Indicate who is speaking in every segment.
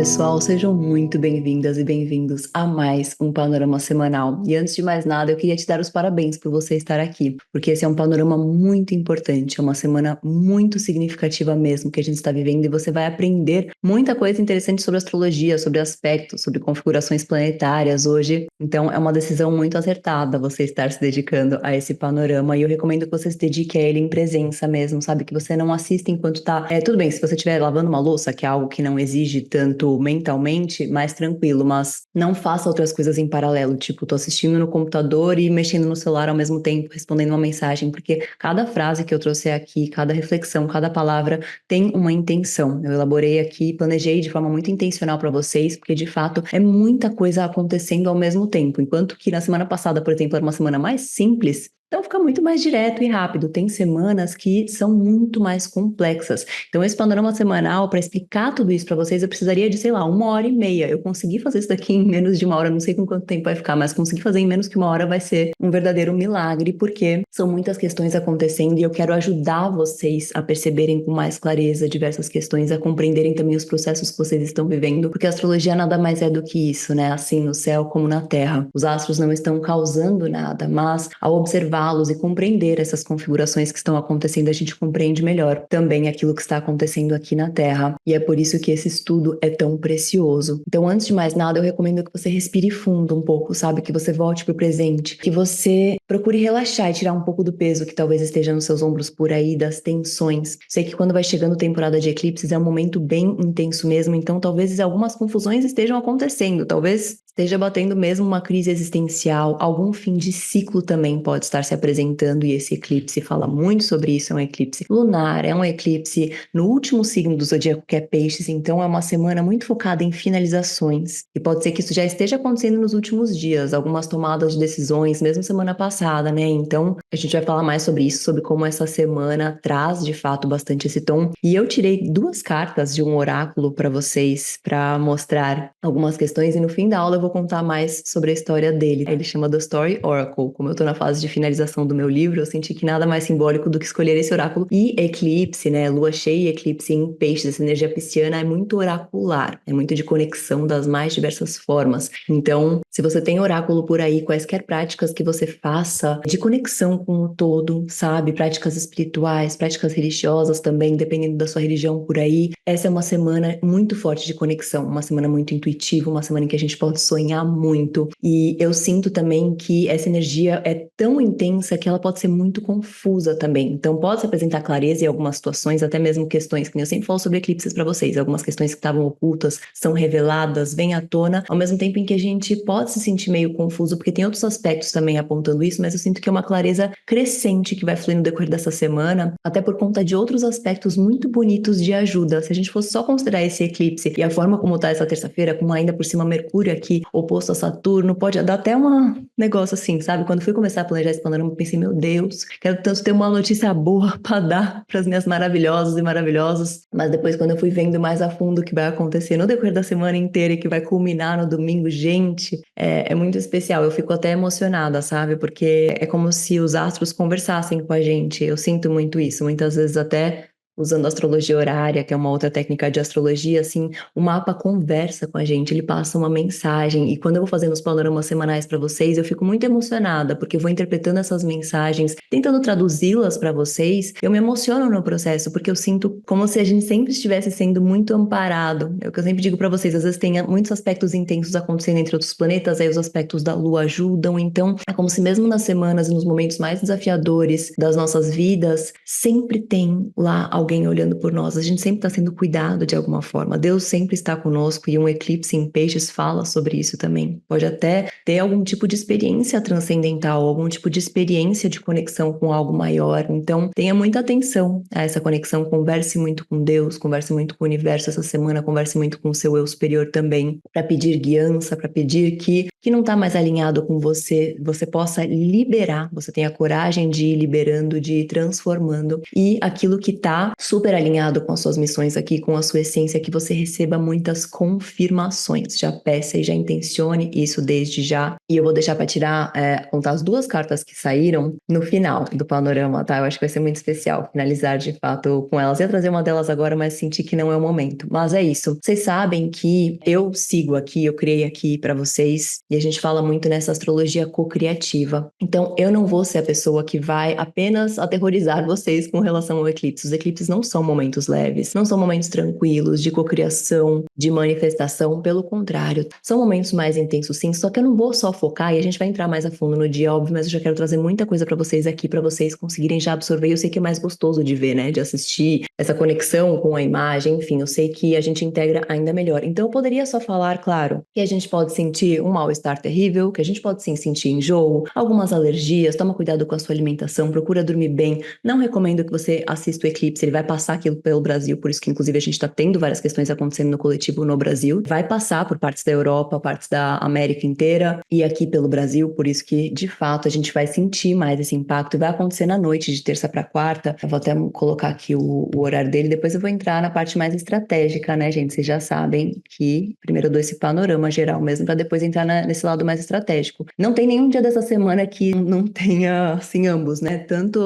Speaker 1: pessoal, sejam muito bem-vindas e bem-vindos a mais um Panorama Semanal. E antes de mais nada, eu queria te dar os parabéns por você estar aqui, porque esse é um panorama muito importante, é uma semana muito significativa mesmo que a gente está vivendo e você vai aprender muita coisa interessante sobre astrologia, sobre aspectos, sobre configurações planetárias hoje. Então, é uma decisão muito acertada você estar se dedicando a esse panorama e eu recomendo que você se dedique a ele em presença mesmo, sabe? Que você não assista enquanto tá... tudo bem, se você estiver lavando uma louça, que é algo que não exige tanto mentalmente, mais tranquilo, mas não faça outras coisas em paralelo, tipo, tô assistindo no computador e mexendo no celular ao mesmo tempo, respondendo uma mensagem, porque cada frase que eu trouxe aqui, cada reflexão, cada palavra tem uma intenção. Eu elaborei aqui, planejei de forma muito intencional para vocês, porque de fato é muita coisa acontecendo ao mesmo tempo. Enquanto que na semana passada, por exemplo, era uma semana mais simples, então fica muito mais direto e rápido. Tem semanas que são muito mais complexas. Então esse panorama semanal, para explicar tudo isso para vocês, eu precisaria de, sei lá, 1h30. Eu consegui fazer isso daqui em menos de 1 hora, não sei com quanto tempo vai ficar, mas conseguir fazer em menos que 1 hora vai ser um verdadeiro milagre, porque são muitas questões acontecendo e eu quero ajudar vocês a perceberem com mais clareza diversas questões, a compreenderem também os processos que vocês estão vivendo, porque a astrologia nada mais é do que isso, né? Assim no céu como na terra. Os astros não estão causando nada, mas ao observá-los e compreender essas configurações que estão acontecendo, a gente compreende melhor também aquilo que está acontecendo aqui na Terra. E é por isso que esse estudo é tão precioso. Então, antes de mais nada, eu recomendo que você respire fundo um pouco, sabe? Que você volte para o presente, que você procure relaxar e tirar um pouco do peso que talvez esteja nos seus ombros por aí, das tensões. Sei que quando vai chegando temporada de eclipses é um momento bem intenso mesmo, então talvez algumas confusões estejam acontecendo, talvez esteja batendo mesmo uma crise existencial, algum fim de ciclo também pode estar se apresentando e esse eclipse fala muito sobre isso, é um eclipse lunar, é um eclipse no último signo do zodíaco que é Peixes, então é uma semana muito focada em finalizações e pode ser que isso já esteja acontecendo nos últimos dias, algumas tomadas de decisões, mesmo semana passada, né? Então a gente vai falar mais sobre isso, sobre como essa semana traz de fato bastante esse tom e eu tirei 2 cartas de um oráculo para vocês para mostrar algumas questões e no fim da aula eu vou contar mais sobre a história dele. Ele chama The Story Oracle. Como eu tô na fase de finalização do meu livro, eu senti que nada mais simbólico do que escolher esse oráculo. E eclipse, né? Lua cheia e eclipse em peixes, essa energia pisciana é muito oracular, é muito de conexão das mais diversas formas. Então, se você tem oráculo por aí, quaisquer práticas que você faça de conexão com o todo, sabe? Práticas espirituais, práticas religiosas também, dependendo da sua religião por aí. Essa é uma semana muito forte de conexão, uma semana muito intuitiva, uma semana em que a gente pode sonhar muito. E eu sinto também que essa energia é tão intensa que ela pode ser muito confusa também. Então pode se apresentar clareza em algumas situações, até mesmo questões que eu sempre falo sobre eclipses para vocês, algumas questões que estavam ocultas são reveladas, vêm à tona, ao mesmo tempo em que a gente pode se sentir meio confuso, porque tem outros aspectos também apontando isso, mas eu sinto que é uma clareza crescente que vai fluir no decorrer dessa semana, até por conta de outros aspectos muito bonitos de ajuda. Se a gente fosse só considerar esse eclipse e a forma como tá essa terça-feira, com ainda por cima Mercúrio aqui oposto a Saturno, pode dar até um negócio assim, sabe? Quando fui começar a planejar esse panorama, eu pensei, meu Deus, quero tanto ter uma notícia boa para dar para as minhas maravilhosas e maravilhosos. Mas depois, quando eu fui vendo mais a fundo o que vai acontecer no decorrer da semana inteira e que vai culminar no domingo, gente, é muito especial. Eu fico até emocionada, sabe? Porque é como se os astros conversassem com a gente. Eu sinto muito isso, muitas vezes até usando a astrologia horária, que é uma outra técnica de astrologia, assim, o mapa conversa com a gente, ele passa uma mensagem, e quando eu vou fazendo os panoramas semanais para vocês, eu fico muito emocionada, porque eu vou interpretando essas mensagens, tentando traduzi-las para vocês, eu me emociono no processo, porque eu sinto como se a gente sempre estivesse sendo muito amparado. É o que eu sempre digo para vocês, às vezes tem muitos aspectos intensos acontecendo entre outros planetas, aí os aspectos da Lua ajudam, então é como se mesmo nas semanas e nos momentos mais desafiadores das nossas vidas, sempre tem lá alguém olhando por nós, a gente sempre está sendo cuidado de alguma forma, Deus sempre está conosco e um eclipse em peixes fala sobre isso também, pode até ter algum tipo de experiência transcendental, algum tipo de experiência de conexão com algo maior, então tenha muita atenção a essa conexão, converse muito com Deus, converse muito com o universo essa semana, converse muito com o seu eu superior também, para pedir guiança, para pedir que não está mais alinhado com você, você possa liberar, você tenha coragem de ir liberando, de ir transformando, e aquilo que está super alinhado com as suas missões aqui, com a sua essência, que você receba muitas confirmações. Já peça e já intencione isso desde já. E eu vou deixar para tirar, contar as duas cartas que saíram no final do panorama, tá? Eu acho que vai ser muito especial finalizar de fato com elas. Eu ia trazer uma delas agora, mas senti que não é o momento. Mas é isso. Vocês sabem que eu sigo aqui, eu criei aqui para vocês, e a gente fala muito nessa astrologia co-criativa. Então, eu não vou ser a pessoa que vai apenas aterrorizar vocês com relação ao eclipse. Os eclipses não são momentos leves, não são momentos tranquilos de cocriação, de manifestação, pelo contrário, são momentos mais intensos sim, só que eu não vou só focar, e a gente vai entrar mais a fundo no dia, óbvio, mas eu já quero trazer muita coisa para vocês aqui, para vocês conseguirem já absorver. Eu sei que é mais gostoso de ver, né, de assistir, essa conexão com a imagem, enfim, eu sei que a gente integra ainda melhor. Então eu poderia só falar, claro, que a gente pode sentir um mal-estar terrível, que a gente pode sim sentir enjoo, algumas alergias, toma cuidado com a sua alimentação, procura dormir bem. Não recomendo que você assista o eclipse, ele vai passar aqui pelo Brasil, por isso que inclusive a gente está tendo várias questões acontecendo no coletivo no Brasil. Vai passar por partes da Europa, partes da América inteira e aqui pelo Brasil, por isso que de fato a gente vai sentir mais esse impacto. Vai acontecer na noite de terça para quarta. Eu vou até colocar aqui o horário dele, depois eu vou entrar na parte mais estratégica, né, gente? Vocês já sabem que primeiro eu dou esse panorama geral mesmo, para depois entrar nesse lado mais estratégico. Não tem nenhum dia dessa semana que não tenha, assim, ambos, né? Tanto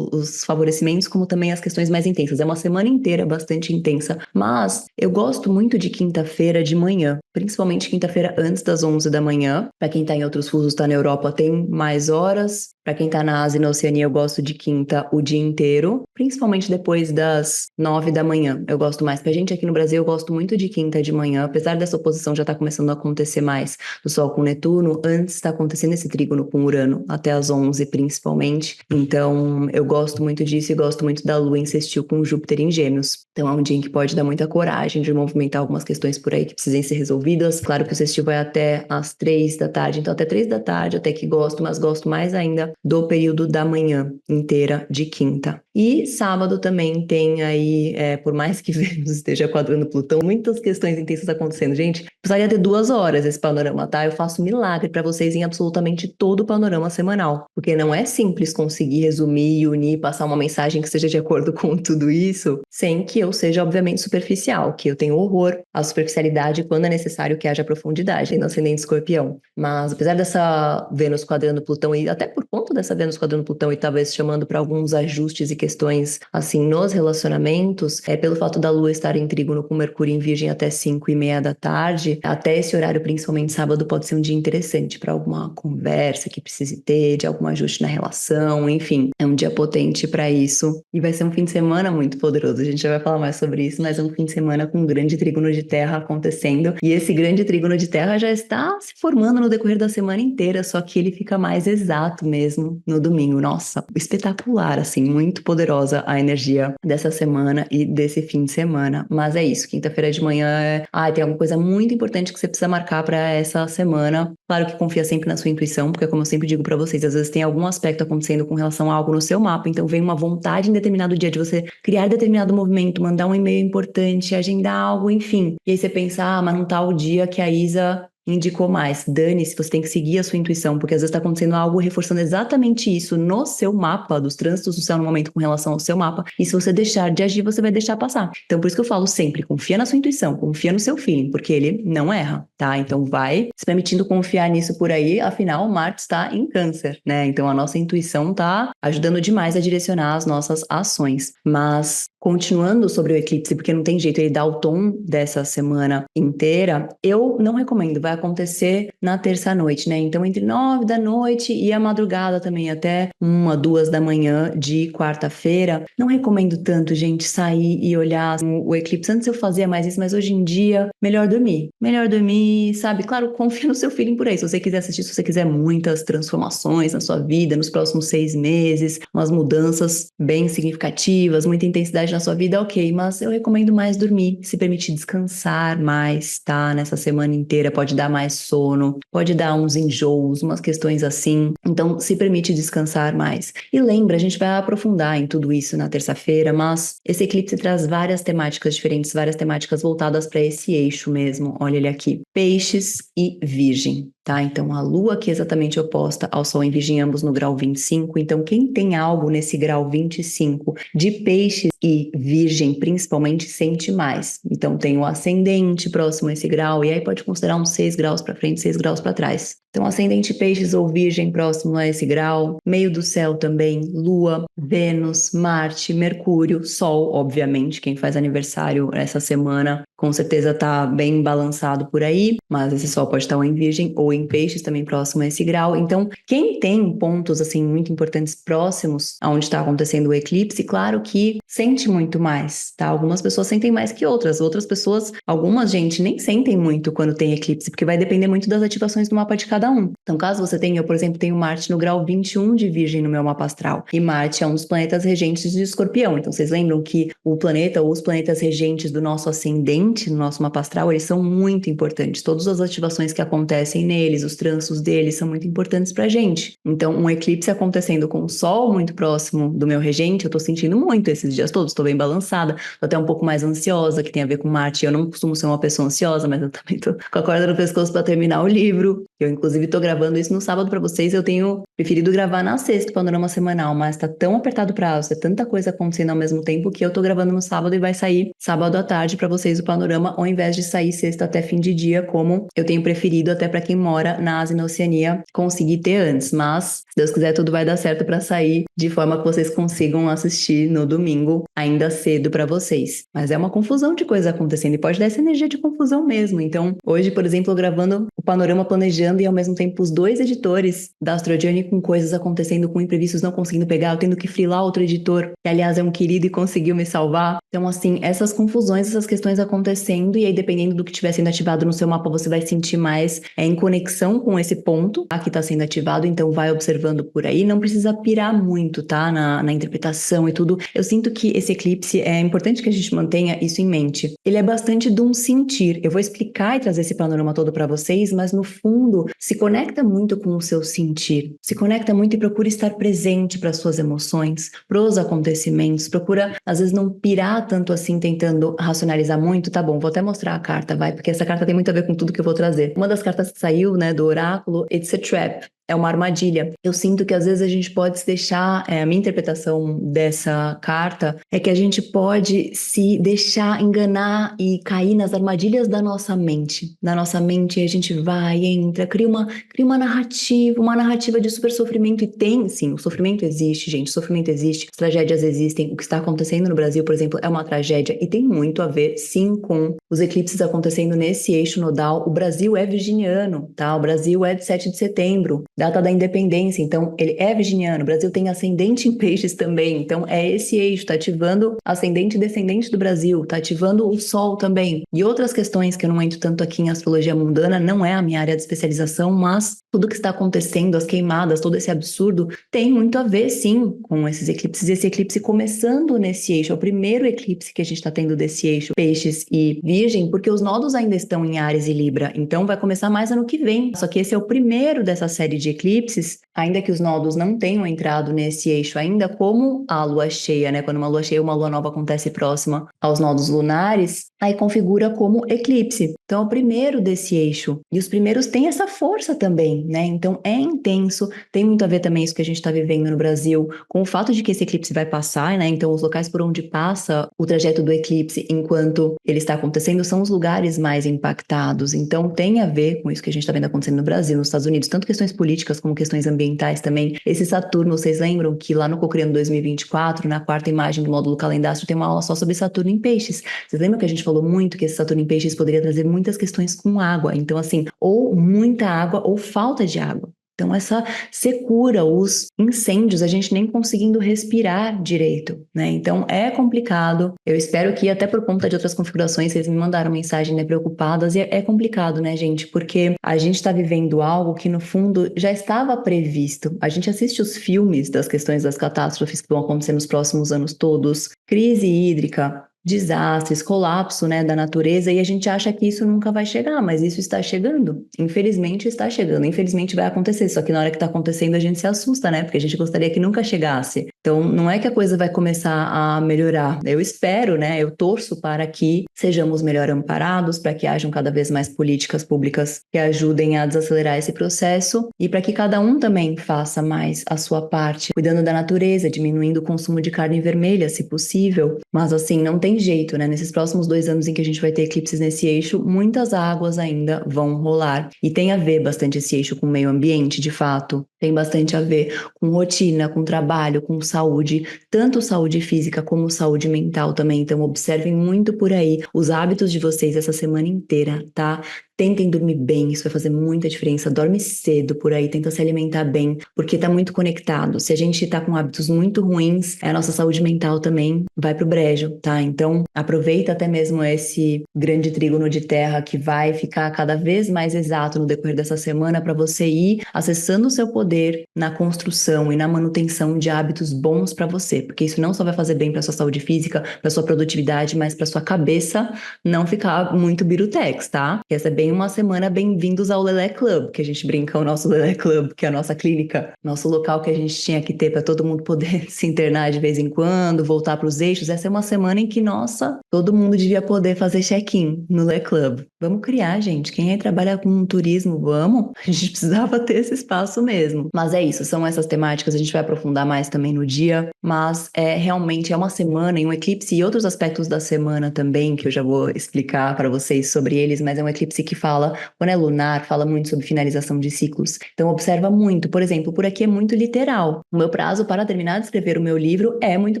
Speaker 1: os favorecimentos como também as questões mais intensas. É uma semana inteira bastante intensa, mas eu gosto muito de quinta-feira de manhã, principalmente quinta-feira antes das 11 da manhã. Para quem tá em outros fusos, tá na Europa, tem mais horas. Para quem tá na Ásia e na Oceania, eu gosto de quinta o dia inteiro, principalmente depois das 9 da manhã. Eu gosto mais. Pra gente aqui no Brasil, eu gosto muito de quinta de manhã, apesar dessa oposição já tá começando a acontecer mais do Sol com Netuno, antes está acontecendo esse trígono com Urano, até as 11 principalmente. Então, eu gosto muito disso e gosto muito da Lua em sextil com Júpiter em Gêmeos. Então, é um dia em que pode dar muita coragem de movimentar algumas questões por aí que precisem ser resolvidas. Claro que o sextil vai até as 3 da tarde, então até 3 da tarde, até que gosto, mas gosto mais ainda do período da manhã inteira de quinta. E sábado também tem aí, por mais que Vênus esteja quadrando Plutão, muitas questões intensas acontecendo. Gente, precisaria ter 2 horas esse panorama, tá? Eu faço milagre para vocês em absolutamente todo o panorama semanal, porque não é simples conseguir resumir, unir, passar uma mensagem que seja de acordo com tudo isso, sem que eu seja, obviamente, superficial, que eu tenho horror à superficialidade quando é necessário que haja profundidade no ascendente Escorpião. Mas apesar dessa Vênus quadrando Plutão, e até por conta dessa Vênus quadrando Plutão e talvez chamando para alguns ajustes e questões assim nos relacionamentos, pelo fato da Lua estar em trígono com Mercúrio em Virgem até 5:30 da tarde, até esse horário, principalmente sábado, pode ser um dia interessante para alguma conversa que precise ter, de algum ajuste na relação, enfim, é um dia potente para isso. E vai ser um fim de semana muito poderoso, a gente já vai falar mais sobre isso, mas é um fim de semana com um grande trígono de terra acontecendo, e esse grande trígono de terra já está se formando no decorrer da semana inteira, só que ele fica mais exato mesmo no domingo. Nossa, espetacular, assim, muito poderosa a energia dessa semana e desse fim de semana. Mas é isso, quinta-feira de manhã tem alguma coisa muito importante que você precisa marcar para essa semana. Claro que confia sempre na sua intuição, porque como eu sempre digo para vocês, às vezes tem algum aspecto acontecendo com relação a algo no seu mapa, então vem uma vontade em determinado dia de você criar determinado movimento, mandar um e-mail importante, agendar algo, enfim. E aí você pensa, mas não tá o dia que a Isa indicou mais. Dane-se, você tem que seguir a sua intuição, porque às vezes está acontecendo algo reforçando exatamente isso no seu mapa, dos trânsitos do céu no momento com relação ao seu mapa, e se você deixar de agir, você vai deixar passar. Então, por isso que eu falo sempre, confia na sua intuição, confia no seu feeling, porque ele não erra, tá? Então, vai se permitindo confiar nisso por aí, afinal, Marte está em Câncer, né? Então, a nossa intuição tá ajudando demais a direcionar as nossas ações. Mas, continuando sobre o eclipse, porque não tem jeito, ele dá o tom dessa semana inteira, eu não recomendo, vai acontecer na terça-noite, né? Então, entre 9 da noite e a madrugada também, até 1, 2 da manhã de quarta-feira. Não recomendo tanto, gente, sair e olhar o eclipse. Antes eu fazia mais isso, mas hoje em dia, melhor dormir. Melhor dormir, sabe? Claro, confia no seu feeling por aí. Se você quiser assistir, se você quiser muitas transformações na sua vida, nos próximos 6 meses, umas mudanças bem significativas, muita intensidade na sua vida, ok. Mas eu recomendo mais dormir, se permitir descansar mais, tá? Nessa semana inteira, pode dar mais sono, pode dar uns enjoos, umas questões assim. Então, se permite descansar mais. E lembra, a gente vai aprofundar em tudo isso na terça-feira, mas esse eclipse traz várias temáticas diferentes, várias temáticas voltadas para esse eixo mesmo. Olha ele aqui. Peixes e Virgem, tá? Então, a Lua aqui é exatamente oposta ao Sol em Virgem, ambos no grau 25. Então, quem tem algo nesse grau 25 de Peixes e Virgem, principalmente, sente mais. Então, tem o ascendente próximo a esse grau, e aí pode considerar uns 6 graus para frente, 6 graus para trás. Então, ascendente Peixes ou Virgem próximo a esse grau, meio do céu também, Lua, Vênus, Marte, Mercúrio, Sol, obviamente, quem faz aniversário essa semana, com certeza tá bem balançado por aí, mas esse Sol pode estar ou em Virgem ou em Peixes, também próximo a esse grau. Então, quem tem pontos, assim, muito importantes próximos aonde está acontecendo o eclipse, claro que sente muito mais, tá? Algumas pessoas sentem mais que outras pessoas, algumas, gente, nem sentem muito quando tem eclipse, porque vai depender muito das ativações do mapa de cada um. Então, caso você tenha, eu, por exemplo, tenho Marte no grau 21 de Virgem no meu mapa astral, e Marte é um dos planetas regentes de Escorpião. Então, vocês lembram que o planeta ou os planetas regentes do nosso ascendente, no nosso mapa astral, eles são muito importantes. Todas as ativações que acontecem neles, os trânsitos deles, são muito importantes pra gente. Então, um eclipse acontecendo com o Sol muito próximo do meu regente, eu tô sentindo muito esses dias todos, tô bem balançada, tô até um pouco mais ansiosa, que tem a ver com Marte. Eu não costumo ser uma pessoa ansiosa, mas eu também tô com a corda no pescoço pra terminar o livro. Eu, inclusive, tô gravando isso no sábado pra vocês. Eu tenho preferido gravar na sexta, o panorama semanal, mas tá tão apertado o prazo, é tanta coisa acontecendo ao mesmo tempo que eu tô gravando no sábado e vai sair sábado à tarde pra vocês o panorama, ao invés de sair sexta até fim de dia, como eu tenho preferido até pra quem mora na Ásia e na Oceania conseguir ter antes. Mas, se Deus quiser, tudo vai dar certo pra sair de forma que vocês consigam assistir no domingo, ainda cedo pra vocês. Mas é uma confusão de coisas acontecendo e pode dar essa energia de confusão mesmo. Então, hoje, por exemplo, eu gravando o panorama, planejando, e ao mesmo tempo os dois editores da Astro Journey com coisas acontecendo, com imprevistos não conseguindo pegar, eu tendo que frilar outro editor, que aliás é um querido e conseguiu me salvar. Então, assim, essas confusões, essas questões acontecendo, e aí dependendo do que estiver sendo ativado no seu mapa, você vai sentir mais em conexão com esse ponto que está sendo ativado. Então, vai observando por aí, não precisa pirar muito, tá? Na interpretação e tudo. Eu sinto que esse eclipse, é importante que a gente mantenha isso em mente. Ele é bastante de um sentir. Eu vou explicar e trazer esse panorama todo para vocês, mas no fundo, se conecta muito com o seu sentir. Se conecta muito e procura estar presente para suas emoções, pros acontecimentos. Procura, às vezes, não pirar tanto assim, tentando racionalizar muito. Tá bom, vou até mostrar a carta, vai, porque essa carta tem muito a ver com tudo que eu vou trazer. Uma das cartas que saiu, né, do oráculo, It's a Trap. É uma armadilha. Eu sinto que às vezes a gente pode se deixar, a minha interpretação dessa carta é que a gente pode se deixar enganar e cair nas armadilhas da nossa mente. Na nossa mente a gente vai, entra, cria uma narrativa de super sofrimento, e tem, sim, o sofrimento existe, gente, o sofrimento existe, as tragédias existem. O que está acontecendo no Brasil, por exemplo, é uma tragédia e tem muito a ver, sim, com os eclipses acontecendo nesse eixo nodal. O Brasil é virginiano, tá? O Brasil é de 7 de setembro. Data da independência, então ele é virginiano. O Brasil tem ascendente em peixes também, então é esse eixo, tá ativando ascendente e descendente do Brasil, tá ativando o Sol também. E outras questões que eu não entro tanto aqui em astrologia mundana, não é a minha área de especialização, mas tudo que está acontecendo, as queimadas, todo esse absurdo, tem muito a ver, sim, com esses eclipses. Esse eclipse começando nesse eixo, é o primeiro eclipse que a gente está tendo desse eixo, peixes e virgem, porque os nodos ainda estão em Áries e Libra, então vai começar mais ano que vem. Só que esse é o primeiro dessa série de eclipses, ainda que os nodos não tenham entrado nesse eixo ainda, como a lua cheia, né? Quando uma lua cheia ou uma lua nova acontece próxima aos nodos lunares, aí configura como eclipse. Então é o primeiro desse eixo. E os primeiros têm essa força também, né? Então é intenso, tem muito a ver também isso que a gente está vivendo no Brasil, com o fato de que esse eclipse vai passar, né? Então os locais por onde passa o trajeto do eclipse enquanto ele está acontecendo são os lugares mais impactados. Então tem a ver com isso que a gente está vendo acontecendo no Brasil, nos Estados Unidos, tanto questões políticas como questões ambientais também. Esse Saturno, vocês lembram que lá no Cocriano 2024, na quarta imagem do módulo calendastro, tem uma aula só sobre Saturno em Peixes. Vocês lembram que a gente falou muito que esse Saturno em Peixes poderia trazer muitas questões com água? Então, assim, ou muita água ou falta de água. Então, essa secura, os incêndios, a gente nem conseguindo respirar direito, né? Então, é complicado. Eu espero que, até por conta de outras configurações, vocês me mandaram mensagem, né, preocupadas. E é complicado, né, gente? Porque a gente está vivendo algo que, no fundo, já estava previsto. A gente assiste os filmes das questões das catástrofes que vão acontecer nos próximos anos todos. Crise hídrica, desastres, colapso, né, da natureza, e a gente acha que isso nunca vai chegar, mas isso está chegando. Infelizmente está chegando, infelizmente vai acontecer, só que na hora que está acontecendo a gente se assusta, né, porque a gente gostaria que nunca chegasse. Então, não é que a coisa vai começar a melhorar. Eu espero, né? Eu torço para que sejamos melhor amparados, para que hajam cada vez mais políticas públicas que ajudem a desacelerar esse processo e para que cada um também faça mais a sua parte, cuidando da natureza, diminuindo o consumo de carne vermelha, se possível. Mas assim, não tem jeito, né? Nesses próximos 2 anos em que a gente vai ter eclipses nesse eixo, muitas águas ainda vão rolar. E tem a ver bastante esse eixo com o meio ambiente, de fato. Tem bastante a ver com rotina, com trabalho, com saúde, tanto saúde física como saúde mental também. Então, observem muito por aí os hábitos de vocês essa semana inteira, tá? Tentem dormir bem, isso vai fazer muita diferença. Dorme cedo por aí, tenta se alimentar bem, porque tá muito conectado. Se a gente tá com hábitos muito ruins, a nossa saúde mental também vai pro brejo, tá? Então, aproveita até mesmo esse grande trígono de terra que vai ficar cada vez mais exato no decorrer dessa semana para você ir acessando o seu poder na construção e na manutenção de hábitos bons para você, porque isso não só vai fazer bem para sua saúde física, para sua produtividade, mas para sua cabeça não ficar muito birutex, tá? Essa é bem uma semana bem-vindos ao Lelé Club, que a gente brinca o nosso Lelé Club, que é a nossa clínica, nosso local que a gente tinha que ter para todo mundo poder se internar de vez em quando, voltar para os eixos. Essa é uma semana em que, nossa, todo mundo devia poder fazer check-in no Lelé Club. Vamos criar, gente. Quem aí trabalha com turismo, vamos? A gente precisava ter esse espaço mesmo. Mas é isso, são essas temáticas, a gente vai aprofundar mais também no dia, mas realmente é uma semana e um eclipse e outros aspectos da semana também, que eu já vou explicar para vocês sobre eles, mas é um eclipse que fala, quando é lunar, fala muito sobre finalização de ciclos. Então observa muito, por exemplo, por aqui é muito literal. O meu prazo para terminar de escrever o meu livro é muito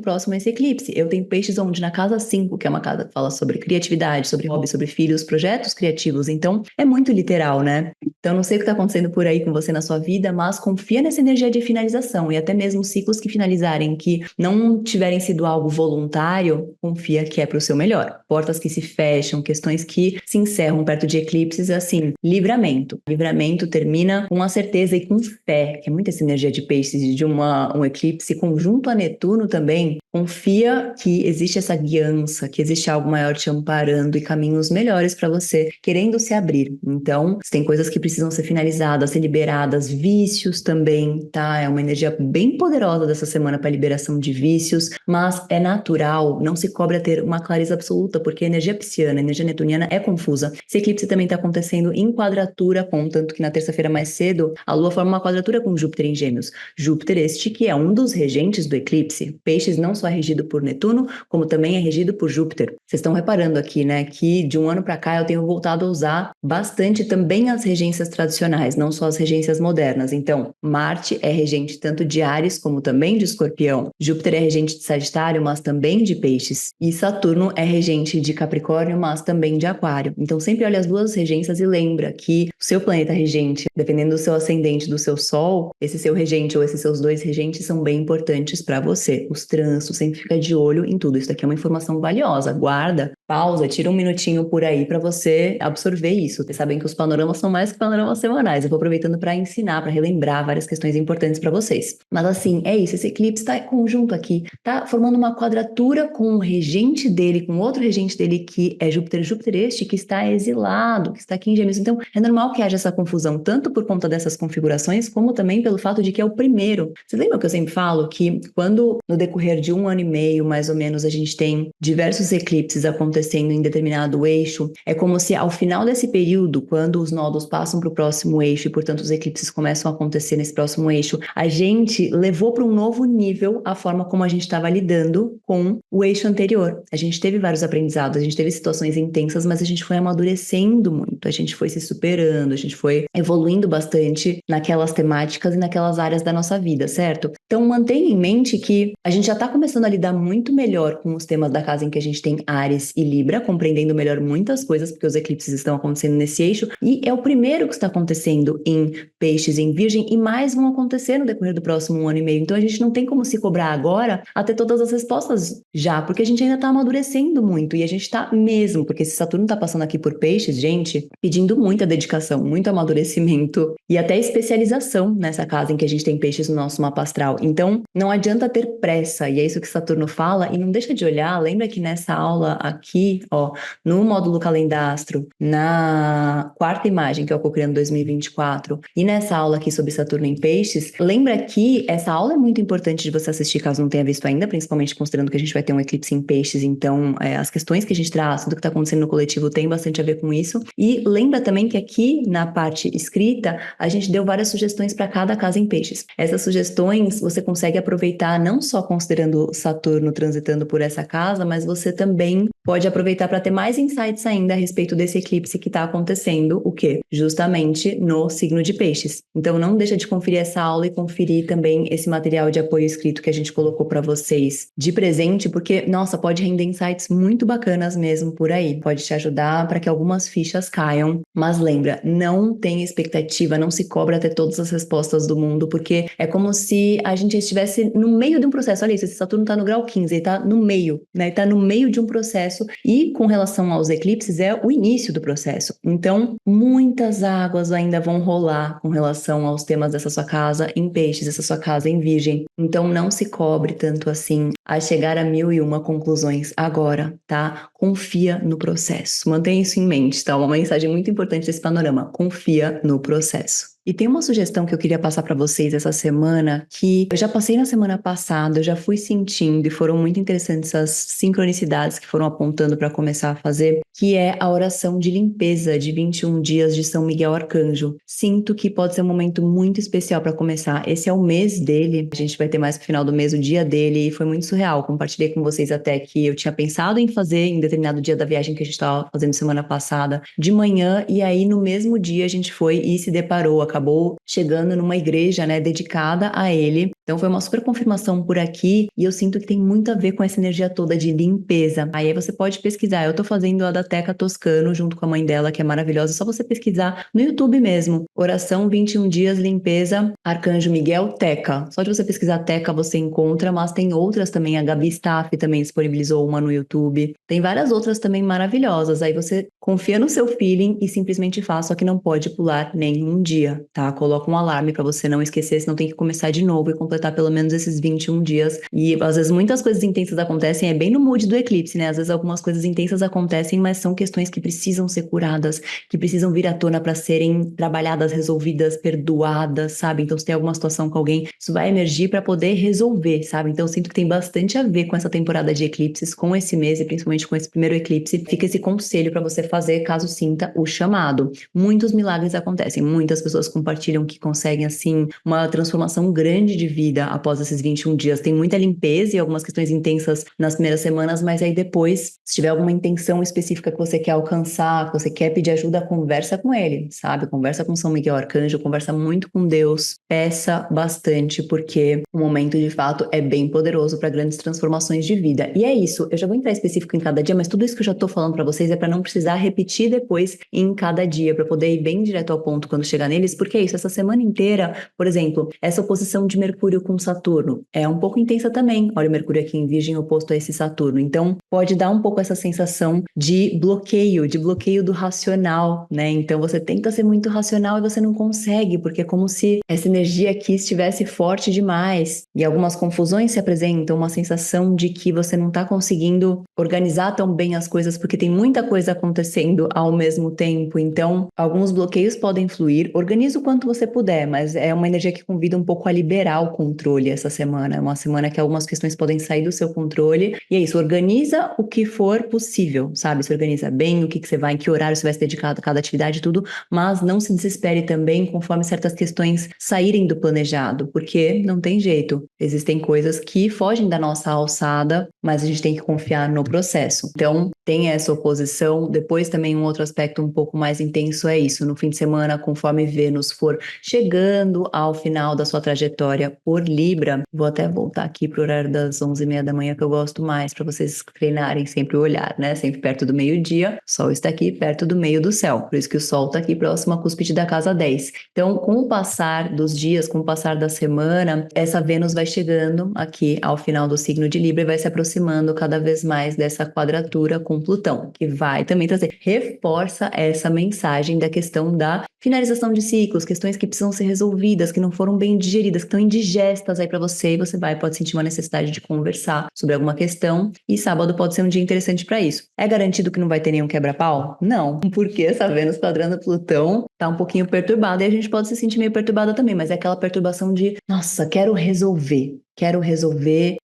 Speaker 1: próximo a esse eclipse. Eu tenho peixes onde na casa 5, que é uma casa que fala sobre criatividade, sobre hobby, sobre filhos, projetos criativos, então é muito literal, né? Então não sei o que está acontecendo por aí com você na sua vida, mas confia nessa energia de finalização e até mesmo ciclos que finalizarem, que não tiverem sido algo voluntário, confia que é para o seu melhor. Portas que se fecham, questões que se encerram perto de eclipses, assim, livramento. Livramento termina com a certeza e com fé, que é muito essa energia de peixes e de um eclipse conjunto a Netuno também. Confia que existe essa guiança, que existe algo maior te amparando e caminhos melhores para você, querendo se abrir. Então, tem coisas que precisam ser finalizadas, ser liberadas, vícios também, tá? É uma energia bem poderosa dessa semana para liberação de vícios, mas é natural, não se cobra ter uma clareza absoluta, porque a energia pisciana, a energia netuniana é confusa. Esse eclipse também está acontecendo em quadratura com, tanto que na terça-feira mais cedo, a Lua forma uma quadratura com Júpiter em Gêmeos. Júpiter este que é um dos regentes do eclipse. Peixes não só é regido por Netuno, como também é regido por Júpiter. Vocês estão reparando aqui, né, que de um ano para cá eu tenho voltado a usar bastante também as regências tradicionais, não só as regências modernas. Então, Marte é regente tanto de Áries como também de Escorpião. Júpiter é regente de Sagitário, mas também de Peixes. E Saturno é regente de Capricórnio, mas também de Aquário. Então, sempre olha as duas regências e lembra que o seu planeta regente, dependendo do seu ascendente, do seu Sol, esse seu regente ou esses seus dois regentes são bem importantes para você. Os trânsitos, sempre fica de olho em tudo. Isso daqui é uma informação valiosa. Guarda, pausa, tira um minutinho por aí para você absorver isso. Vocês sabem que os panoramas são mais que panoramas semanais. Eu vou aproveitando para ensinar, para relembrar várias questões importantes para vocês. Mas assim, é isso. Esse eclipse está conjunto aqui. Tá formando uma quadratura com o regente dele, com outro regente dele que é Júpiter. Júpiter este que está exilado, que está aqui em Gêmeos. Então, é normal que haja essa confusão, tanto por conta dessas configurações, como também pelo fato de que é o primeiro. Vocês lembram que eu sempre falo que quando no decorrer de 1 ano e meio, mais ou menos, a gente tem diversos eclipses acontecendo em determinado eixo, é como se ao final desse período, quando os nodos passam para o próximo eixo e, portanto, os eclipses começam a acontecer nesse próximo eixo, a gente levou para um novo nível a forma como a gente estava lidando com o eixo anterior. A gente teve vários aprendizados, a gente teve situações intensas, mas a gente foi amadurecendo muito, a gente foi se superando, a gente foi evoluindo bastante naquelas temáticas e naquelas áreas da nossa vida, certo? Então, mantenha em mente que a gente já está começando a lidar muito melhor com os temas da casa em que a gente tem Áries e Libra, compreendendo melhor muitas coisas, porque os eclipses estão acontecendo nesse eixo, e é o primeiro que está acontecendo em Peixes, em Virgem, e mais vão acontecer no decorrer do próximo 1 ano e meio. Então, a gente não tem como se cobrar agora a ter todas as respostas já, porque a gente ainda está amadurecendo muito, e a gente está mesmo, porque esse Saturno está passando aqui por Peixes, gente, pedindo muita dedicação, muito amadurecimento e até especialização nessa casa em que a gente tem Peixes no nosso mapa astral. Então, não adianta ter pressa, e é isso que Saturno fala, e não deixa de olhar, lembra que nessa aula aqui aqui, ó, no módulo Calendastro, na quarta imagem que eu co-criando 2024 e nessa aula aqui sobre Saturno em Peixes, lembra que essa aula é muito importante de você assistir caso não tenha visto ainda, principalmente considerando que a gente vai ter um eclipse em Peixes, então as questões que a gente traz, tudo que está acontecendo no coletivo tem bastante a ver com isso. E lembra também que aqui na parte escrita a gente deu várias sugestões para cada casa em Peixes. Essas sugestões você consegue aproveitar não só considerando Saturno transitando por essa casa, mas você também pode aproveitar para ter mais insights ainda a respeito desse eclipse que está acontecendo, o quê? Justamente no signo de Peixes. Então não deixa de conferir essa aula e conferir também esse material de apoio escrito que a gente colocou para vocês de presente, porque, nossa, pode render insights muito bacanas mesmo por aí. Pode te ajudar para que algumas fichas caiam, mas lembra, não tem expectativa, não se cobra ter todas as respostas do mundo, porque é como se a gente estivesse no meio de um processo. Olha isso, esse Saturno está no grau 15, ele está no meio, né? Ele está no meio de um processo e com relação aos eclipses é o início do processo. Então, muitas águas ainda vão rolar com relação aos temas dessa sua casa em Peixes, essa sua casa em Virgem. Então, não se cobre tanto assim a chegar a 1001 conclusões agora, tá? Confia no processo. Mantenha isso em mente, tá? Uma mensagem muito importante desse panorama. Confia no processo. E tem uma sugestão que eu queria passar para vocês essa semana, que eu já passei na semana passada, eu já fui sentindo e foram muito interessantes as sincronicidades que foram apontando para começar a fazer, que é a oração de limpeza de 21 dias de São Miguel Arcanjo. Sinto que pode ser um momento muito especial para começar. Esse é o mês dele, a gente vai ter mais pro final do mês o dia dele e foi muito surreal. Compartilhei com vocês até que eu tinha pensado em fazer em determinado dia da viagem que a gente estava fazendo semana passada, de manhã, e aí no mesmo dia a gente foi e se deparou, acabou chegando numa igreja, né, dedicada a ele. Então foi uma super confirmação por aqui e eu sinto que tem muito a ver com essa energia toda de limpeza. Aí você pode pesquisar, eu tô fazendo a da Teca Toscano junto com a mãe dela, que é maravilhosa, é só você pesquisar no YouTube mesmo. Oração 21 dias limpeza, Arcanjo Miguel Teca. Só de você pesquisar Teca você encontra, mas tem outras também, a Gabi Staff também disponibilizou uma no YouTube. Tem várias outras também maravilhosas. Aí você confia no seu feeling e simplesmente faz, só que não pode pular nenhum dia, tá? Coloca um alarme para você não esquecer, senão tem que começar de novo e completar pelo menos esses 21 dias. E às vezes muitas coisas intensas acontecem, é bem no mood do eclipse, né? Às vezes algumas coisas intensas acontecem, mas são questões que precisam ser curadas, que precisam vir à tona para serem trabalhadas, resolvidas, perdoadas, sabe? Então se tem alguma situação com alguém, isso vai emergir para poder resolver, sabe? Então eu sinto que tem bastante a ver com essa temporada de eclipses, com esse mês e principalmente com esse primeiro eclipse. Fica esse conselho para você fazer caso sinta o chamado. Muitos milagres acontecem, muitas pessoas compartilham que conseguem, assim, uma transformação grande de vida após esses 21 dias. Tem muita limpeza e algumas questões intensas nas primeiras semanas, mas aí depois, se tiver alguma intenção específica que você quer alcançar, que você quer pedir ajuda, conversa com ele, sabe? Conversa com São Miguel Arcanjo, conversa muito com Deus, peça bastante, porque o momento de fato é bem poderoso para grandes transformações de vida. E é isso, eu já vou entrar específico em cada dia, mas tudo isso que eu já tô falando para vocês é para não precisar repetir depois em cada dia, para poder ir bem direto ao ponto quando chegar neles, porque é isso, essa semana inteira, por exemplo, essa oposição de Mercúrio com Saturno é um pouco intensa também. Olha o Mercúrio aqui em Virgem oposto a esse Saturno, então pode dar um pouco essa sensação de bloqueio do racional, né? Então você tenta ser muito racional e você não consegue, porque é como se essa energia aqui estivesse forte demais e algumas confusões se apresentam, uma sensação de que você não está conseguindo organizar tão bem as coisas porque tem muita coisa acontecendo ao mesmo tempo, então alguns bloqueios podem fluir. Organiza o quanto você puder, mas é uma energia que convida um pouco a liberar o controle essa semana. É uma semana que algumas questões podem sair do seu controle e é isso, organiza o que for possível, sabe? Se organiza bem, o que você vai, em que horário você vai se dedicar a cada atividade e tudo, mas não se desespere também conforme certas questões saírem do planejado, porque não tem jeito. Existem coisas que fogem da nossa alçada, mas a gente tem que confiar no processo. Então, tem essa oposição. Depois também um outro aspecto um pouco mais intenso é isso, no fim de semana, conforme Vênus for chegando ao final da sua trajetória por Libra, vou até voltar aqui para o horário das 11h30 da manhã, que eu gosto mais, para vocês treinarem sempre o olhar, né? Sempre perto do meio-dia, o Sol está aqui perto do meio do céu, por isso que o Sol está aqui próximo à cúspide da casa 10. Então, com o passar dos dias, com o passar da semana, essa Vênus vai chegando aqui ao final do signo de Libra e vai se aproximando cada vez mais dessa quadratura com com Plutão, que vai também trazer, reforça essa mensagem da questão da finalização de ciclos, questões que precisam ser resolvidas, que não foram bem digeridas, que estão indigestas aí para você, e você pode sentir uma necessidade de conversar sobre alguma questão, e sábado pode ser um dia interessante para isso. É garantido que não vai ter nenhum quebra-pau? Não, porque essa Vênus quadrando Plutão tá um pouquinho perturbada, e a gente pode se sentir meio perturbada também, mas é aquela perturbação de, nossa, quero resolver,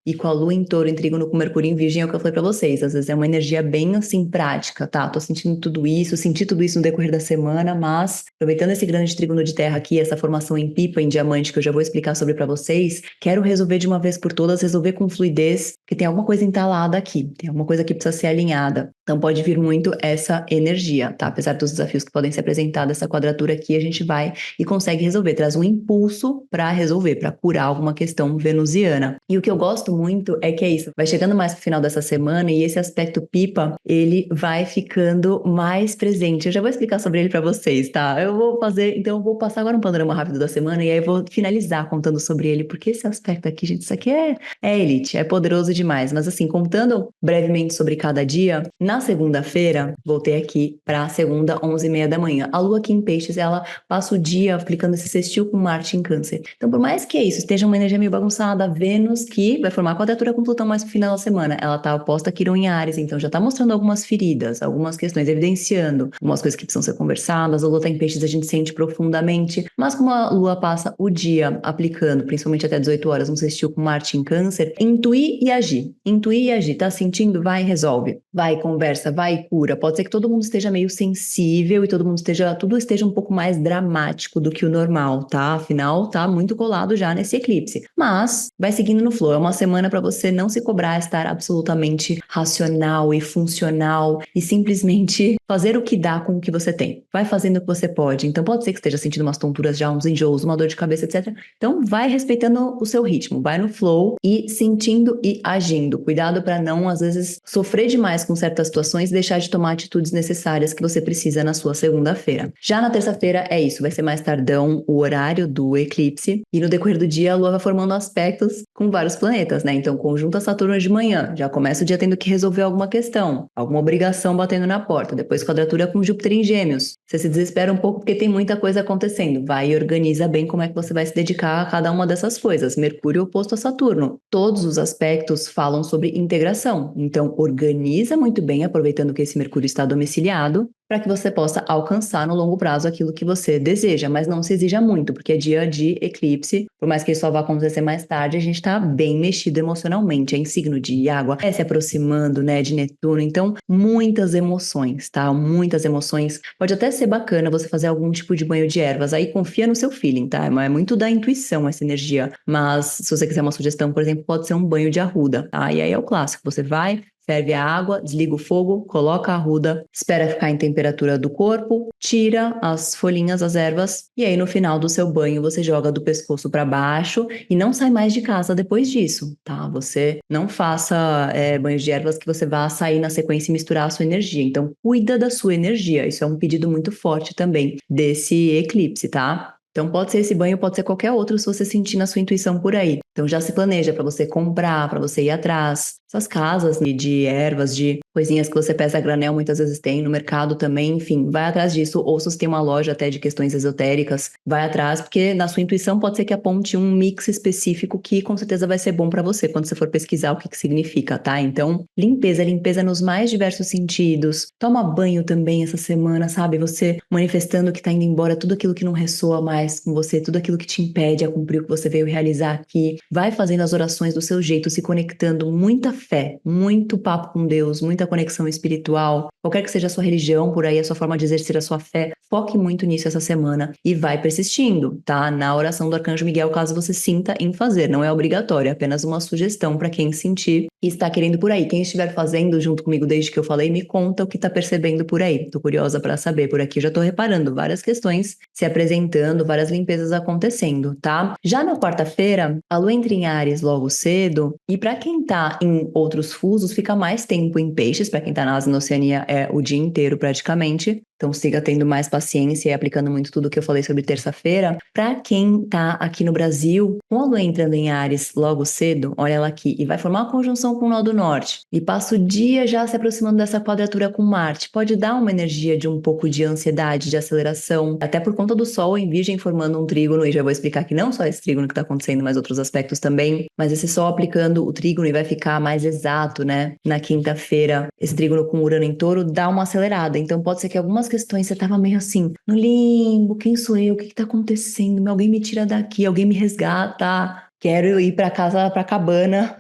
Speaker 1: e com a Lua em Touro, em trígono com Mercúrio em Virgem, é o que eu falei pra vocês, às vezes é uma energia bem assim prática, tá? Tô sentindo tudo isso, senti tudo isso no decorrer da semana, mas aproveitando esse grande trígono de terra aqui, essa formação em pipa, em diamante, que eu já vou explicar sobre pra vocês, quero resolver de uma vez por todas, resolver com fluidez, porque tem alguma coisa entalada aqui, tem alguma coisa que precisa ser alinhada. Então pode vir muito essa energia, tá? Apesar dos desafios que podem ser apresentados, essa quadratura aqui a gente vai e consegue resolver, traz um impulso para resolver, para curar alguma questão venusiana. E o que eu gosto muito é que é isso, vai chegando mais pro final dessa semana e esse aspecto pipa, ele vai ficando mais presente. Eu já vou explicar sobre ele para vocês, tá? Então eu vou passar agora um panorama rápido da semana e aí eu vou finalizar contando sobre ele, porque esse aspecto aqui, gente, isso aqui é elite, é poderoso demais. Mas assim, contando brevemente sobre cada dia, na segunda-feira, voltei aqui para segunda, 11h30 da manhã. A Lua aqui em Peixes, ela passa o dia aplicando esse sextil com Marte em Câncer. Então, por mais que isso esteja uma energia meio bagunçada, Vênus, que vai formar quadratura com Plutão mais pro final da semana, ela tá oposta a Quirón em Áries, então já tá mostrando algumas feridas, algumas questões, evidenciando algumas coisas que precisam ser conversadas. A Lua tá em Peixes, a gente sente profundamente, mas como a Lua passa o dia aplicando, principalmente até 18 horas, um sextil com Marte em Câncer, intuir e agir, tá sentindo? Vai e resolve, vai, conversa, vai e cura. Pode ser que todo mundo esteja meio sensível e tudo esteja um pouco mais dramático do que o normal, tá? Afinal, tá muito colado já nesse eclipse. Mas vai seguindo no flow. É uma semana para você não se cobrar, estar absolutamente racional e funcional e simplesmente fazer o que dá com o que você tem. Vai fazendo o que você pode. Então pode ser que esteja sentindo umas tonturas já, uns enjoos, uma dor de cabeça, etc. Então vai respeitando o seu ritmo, vai no flow e sentindo e agindo. Cuidado para não, às vezes, sofrer demais com certas situações e deixar de tomar atitudes necessárias que você precisa na sua segunda-feira. Já na terça-feira é isso, vai ser mais tardão o horário do eclipse e no decorrer do dia a Lua vai formando aspectos com vários planetas, né? Então conjunta Saturno de manhã, já começa o dia tendo que resolver alguma questão, alguma obrigação batendo na porta, depois quadratura com Júpiter em Gêmeos. Você se desespera um pouco porque tem muita coisa acontecendo, vai e organiza bem como é que você vai se dedicar a cada uma dessas coisas. Mercúrio oposto a Saturno. Todos os aspectos falam sobre integração, então organiza muito bem, aproveitando que esse Mercúrio está domiciliado, para que você possa alcançar no longo prazo aquilo que você deseja, mas não se exija muito, porque é dia de eclipse, por mais que isso só vá acontecer mais tarde, a gente está bem mexido emocionalmente, é em signo de água, é se aproximando, né, de Netuno, então muitas emoções, tá? Muitas emoções. Pode até ser bacana você fazer algum tipo de banho de ervas, aí confia no seu feeling, tá? É muito da intuição essa energia, mas se você quiser uma sugestão, por exemplo, pode ser um banho de arruda, tá? E aí é o clássico, você vai, ferve a água, desliga o fogo, coloca a arruda, espera ficar em temperatura do corpo, tira as folhinhas, as ervas, e aí no final do seu banho você joga do pescoço para baixo e não sai mais de casa depois disso, tá? Você não faça banhos de ervas que você vá sair na sequência e misturar a sua energia. Então, cuida da sua energia. Isso é um pedido muito forte também desse eclipse, tá? Então pode ser esse banho, pode ser qualquer outro se você sentir na sua intuição por aí. Então já se planeja para você comprar, para você ir atrás. Essas casas de ervas, de coisinhas que você pesa a granel, muitas vezes tem no mercado também, enfim, vai atrás disso. Ou se você tem uma loja até de questões esotéricas, vai atrás, porque na sua intuição pode ser que aponte um mix específico que com certeza vai ser bom para você quando você for pesquisar o que significa, tá? Então, limpeza nos mais diversos sentidos. Toma banho também essa semana, sabe? Você manifestando que tá indo embora tudo aquilo que não ressoa mais com você, tudo aquilo que te impede a cumprir o que você veio realizar aqui. Vai fazendo as orações do seu jeito, se conectando, muita fé, muito papo com Deus, muita conexão espiritual, qualquer que seja a sua religião, por aí a sua forma de exercer a sua fé, foque muito nisso essa semana e vai persistindo, tá? Na oração do Arcanjo Miguel, caso você sinta em fazer, não é obrigatório, é apenas uma sugestão para quem sentir e está querendo por aí. Quem estiver fazendo junto comigo desde que eu falei, me conta o que está percebendo por aí. Tô curiosa para saber, por aqui já tô reparando várias questões se apresentando, várias limpezas acontecendo, tá? Já na quarta-feira, a Lua entra em Áries logo cedo e para quem tá em outros fusos, fica mais tempo em Peixes, para quem tá na Ásia e na Oceania é o dia inteiro praticamente, Então siga tendo mais paciência e aplicando muito tudo que eu falei sobre terça-feira. Para quem tá aqui no Brasil, com a Lua entrando em Áries logo cedo, olha ela aqui, e vai formar uma conjunção com o Nó do Norte, e passa o dia já se aproximando dessa quadratura com Marte, pode dar uma energia de um pouco de ansiedade, de aceleração, até por conta do Sol em Virgem formando um trígono, e já vou explicar que não só esse trígono que está acontecendo, mas outros aspectos também, mas esse Sol aplicando o trígono e vai ficar mais exato, né, na quinta-feira, esse trígono com Urano em Touro dá uma acelerada, então pode ser que algumas questões você tava meio assim, no limbo, quem sou eu, o que tá acontecendo, alguém me tira daqui, alguém me resgata, quero ir para casa, para cabana,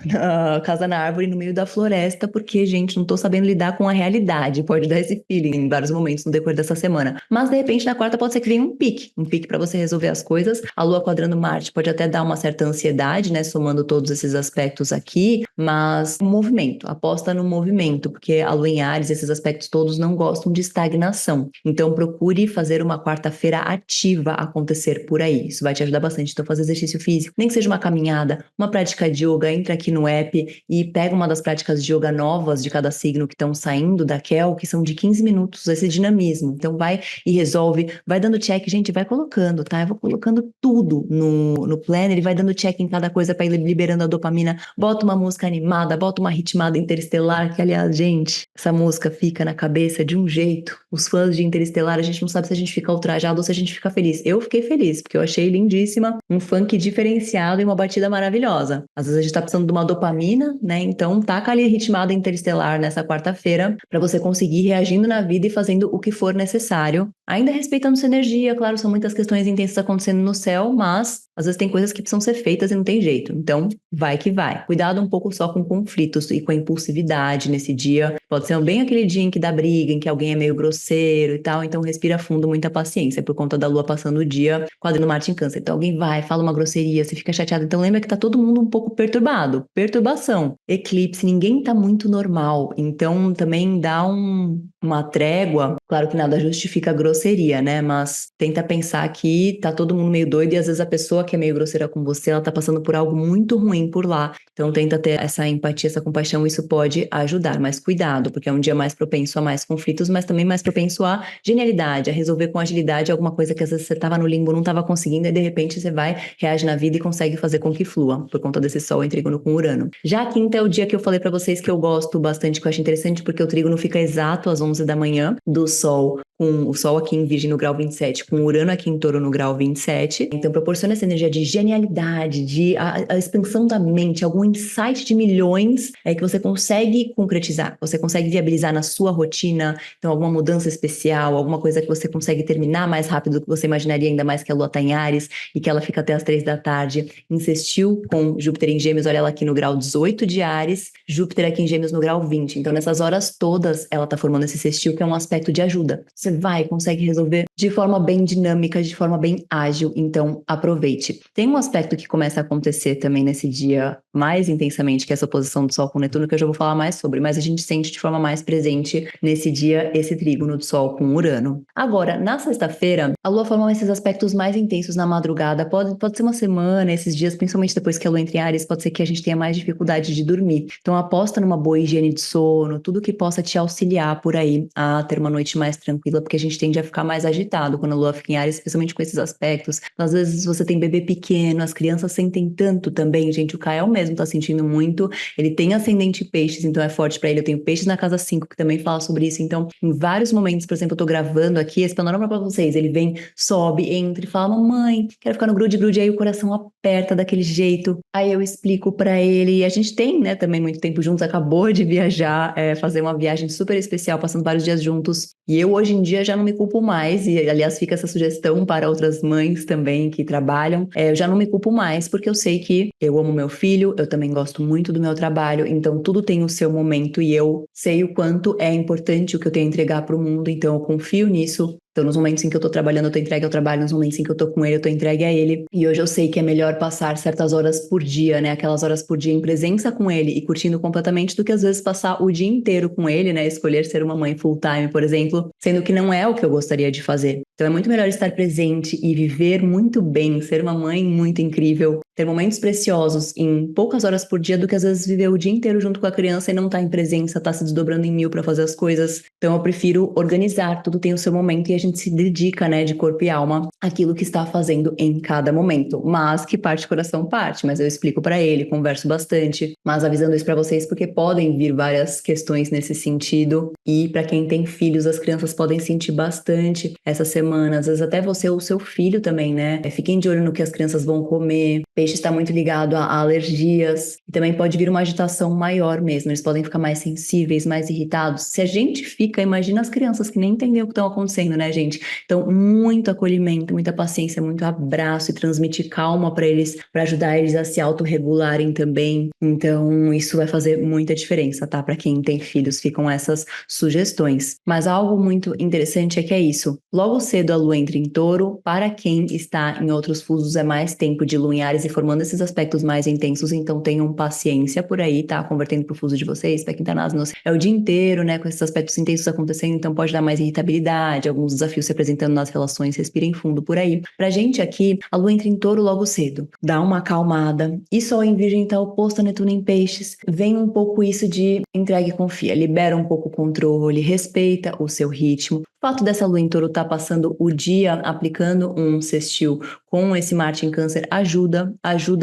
Speaker 1: casa na árvore no meio da floresta, porque, gente, não tô sabendo lidar com a realidade. Pode dar esse feeling em vários momentos no decorrer dessa semana. Mas, de repente, na quarta pode ser que venha um pique para você resolver as coisas. A Lua quadrando Marte pode até dar uma certa ansiedade, né, somando todos esses aspectos aqui, mas movimento, aposta no movimento, porque a Lua em Áries, esses aspectos todos não gostam de estagnação. Então, procure fazer uma quarta-feira ativa acontecer por aí. Isso vai te ajudar bastante. Então, fazer exercício físico, nem que seja uma caminhada, uma prática de yoga, entra aqui no app e pega uma das práticas de yoga novas de cada signo que estão saindo da Kel, que são de 15 minutos, esse dinamismo. Então vai e resolve, vai dando check, gente, vai colocando, tá? Eu vou colocando tudo no planner, ele vai dando check em cada coisa para ir liberando a dopamina. Bota uma música animada, bota uma ritmada Interestelar, que aliás, gente, essa música fica na cabeça de um jeito. Os fãs de Interestelar, a gente não sabe se a gente fica ultrajado ou se a gente fica feliz. Eu fiquei feliz, porque eu achei lindíssima, um funk diferenciado e uma batida maravilhosa. Às vezes a gente tá precisando de uma dopamina, né? Então taca ali a ritmada Interestelar nessa quarta-feira para você conseguir ir reagindo na vida e fazendo o que for necessário. Ainda respeitando sua energia, claro, são muitas questões intensas acontecendo no céu, mas às vezes tem coisas que precisam ser feitas e não tem jeito. Então, vai que vai. Cuidado um pouco só com conflitos e com a impulsividade nesse dia. Pode ser bem aquele dia em que dá briga, em que alguém é meio grosseiro e tal. Então, respira fundo, muita paciência, por conta da Lua passando o dia quadrando Marte em Câncer. Então, alguém vai, fala uma grosseria, você fica chateado. Então, lembra que tá todo mundo um pouco perturbado. Perturbação. Eclipse, ninguém tá muito normal. Então, também dá uma trégua. Claro que nada justifica a grosseria, né? Mas tenta pensar que tá todo mundo meio doido e às vezes a pessoa que é meio grosseira com você, ela tá passando por algo muito ruim por lá. Então tenta ter essa empatia, essa compaixão, isso pode ajudar. Mas cuidado, porque é um dia mais propenso a mais conflitos, mas também mais propenso a genialidade, a resolver com agilidade alguma coisa que às vezes você tava no limbo, não tava conseguindo, e de repente você vai, reage na vida e consegue fazer com que flua, por conta desse Sol em trígono com Urano. Já a quinta é o dia que eu falei pra vocês que eu gosto bastante, que eu acho interessante, porque o trígono fica exato às 11 da manhã do Sol, com o Sol aqui em Virgem no grau 27, com o Urano aqui em Touro no grau 27. Então proporciona essa energia de genialidade, de a expansão da mente, algum insight de milhões que você consegue concretizar, você consegue viabilizar na sua rotina. Então alguma mudança especial, alguma coisa que você consegue terminar mais rápido do que você imaginaria, ainda mais que a Lua está em Áries e que ela fica até as 3 da tarde. Insistiu com Júpiter em Gêmeos, olha ela aqui no grau 18 de Áries, Júpiter aqui em Gêmeos no grau 20. Então nessas horas todas ela está formando esse sextil, que é um aspecto de ajuda. Você vai, consegue resolver de forma bem dinâmica, de forma bem ágil, então aproveite. Tem um aspecto que começa a acontecer também nesse dia mais intensamente, que é essa oposição do Sol com Netuno, que eu já vou falar mais sobre, mas a gente sente de forma mais presente nesse dia esse trígono do Sol com Urano. Agora, na sexta-feira, a Lua forma esses aspectos mais intensos na madrugada, pode ser uma semana, esses dias, principalmente depois que a Lua entre em Áries, pode ser que a gente tenha mais dificuldade de dormir. Então aposta numa boa higiene de sono, tudo que possa te auxiliar por aí a ter uma noite mais tranquila, porque a gente tende a ficar mais agitado quando a Lua fica em Áries, especialmente com esses aspectos. Às vezes você tem bebê pequeno, as crianças sentem tanto também, gente, o Kael mesmo tá sentindo muito, ele tem ascendente peixes, então é forte pra ele. Eu tenho peixes na casa 5 que também fala sobre isso, então em vários momentos, por exemplo, eu tô gravando aqui esse panorama pra vocês, ele vem, sobe, entra e fala: mamãe, quero ficar no grude, aí o coração aperta daquele jeito, aí eu explico pra ele, e a gente tem, né, também muito tempo juntos, acabou de viajar, fazer uma viagem super especial, passando vários dias juntos, e eu hoje em dia já não me culpo mais, e aliás fica essa sugestão para outras mães também que trabalham, eu já não me culpo mais, porque eu sei que eu amo meu filho, eu também gosto muito do meu trabalho, então tudo tem o seu momento e eu sei o quanto é importante o que eu tenho a entregar para o mundo, então eu confio nisso. Então, nos momentos em que eu tô trabalhando, eu tô entregue ao trabalho, nos momentos em que eu tô com ele, eu tô entregue a ele. E hoje eu sei que é melhor passar certas horas por dia, né? Aquelas horas por dia em presença com ele e curtindo completamente, do que às vezes passar o dia inteiro com ele, né? Escolher ser uma mãe full time, por exemplo, sendo que não é o que eu gostaria de fazer. Então é muito melhor estar presente e viver muito bem, ser uma mãe muito incrível, ter momentos preciosos em poucas horas por dia do que às vezes viver o dia inteiro junto com a criança e não estar em presença, estar se desdobrando em mil para fazer as coisas. Então eu prefiro organizar, tudo tem o seu momento e a gente se dedica, né, de corpo e alma àquilo que está fazendo em cada momento. Mas que parte coração parte, mas eu explico para ele, converso bastante, mas avisando isso para vocês porque podem vir várias questões nesse sentido e para quem tem filhos, as crianças podem sentir bastante essa semana, às vezes até você ou seu filho também, né? Fiquem de olho no que as crianças vão comer. Peixe está muito ligado a alergias e também pode vir uma agitação maior mesmo, eles podem ficar mais sensíveis, mais irritados. Se a gente fica, imagina as crianças que nem entendem o que estão acontecendo, né, gente? Então, muito acolhimento, muita paciência, muito abraço e transmitir calma para eles, para ajudar eles a se autorregularem também. Então, isso vai fazer muita diferença, tá? Para quem tem filhos, ficam essas sugestões. Mas algo muito interessante é que é isso. Logo cedo a lua entra em Touro, para quem está em outros fusos é mais tempo de lua em Áries e formando esses aspectos mais intensos, então tenham paciência por aí, tá? Convertendo pro fuso de vocês, para quem tá nas é o dia inteiro, né, com esses aspectos intensos acontecendo, então pode dar mais irritabilidade, alguns desafios se apresentando nas relações, respirem fundo por aí. Pra gente aqui, a lua entra em Touro logo cedo, dá uma acalmada, e Sol em Virgem tá oposto a Netuno em Peixes, vem um pouco isso de entrega e confia, libera um pouco o controle, respeita o seu ritmo. O fato dessa lua em Touro estar passando o dia aplicando um sextil com esse Marte em Câncer ajuda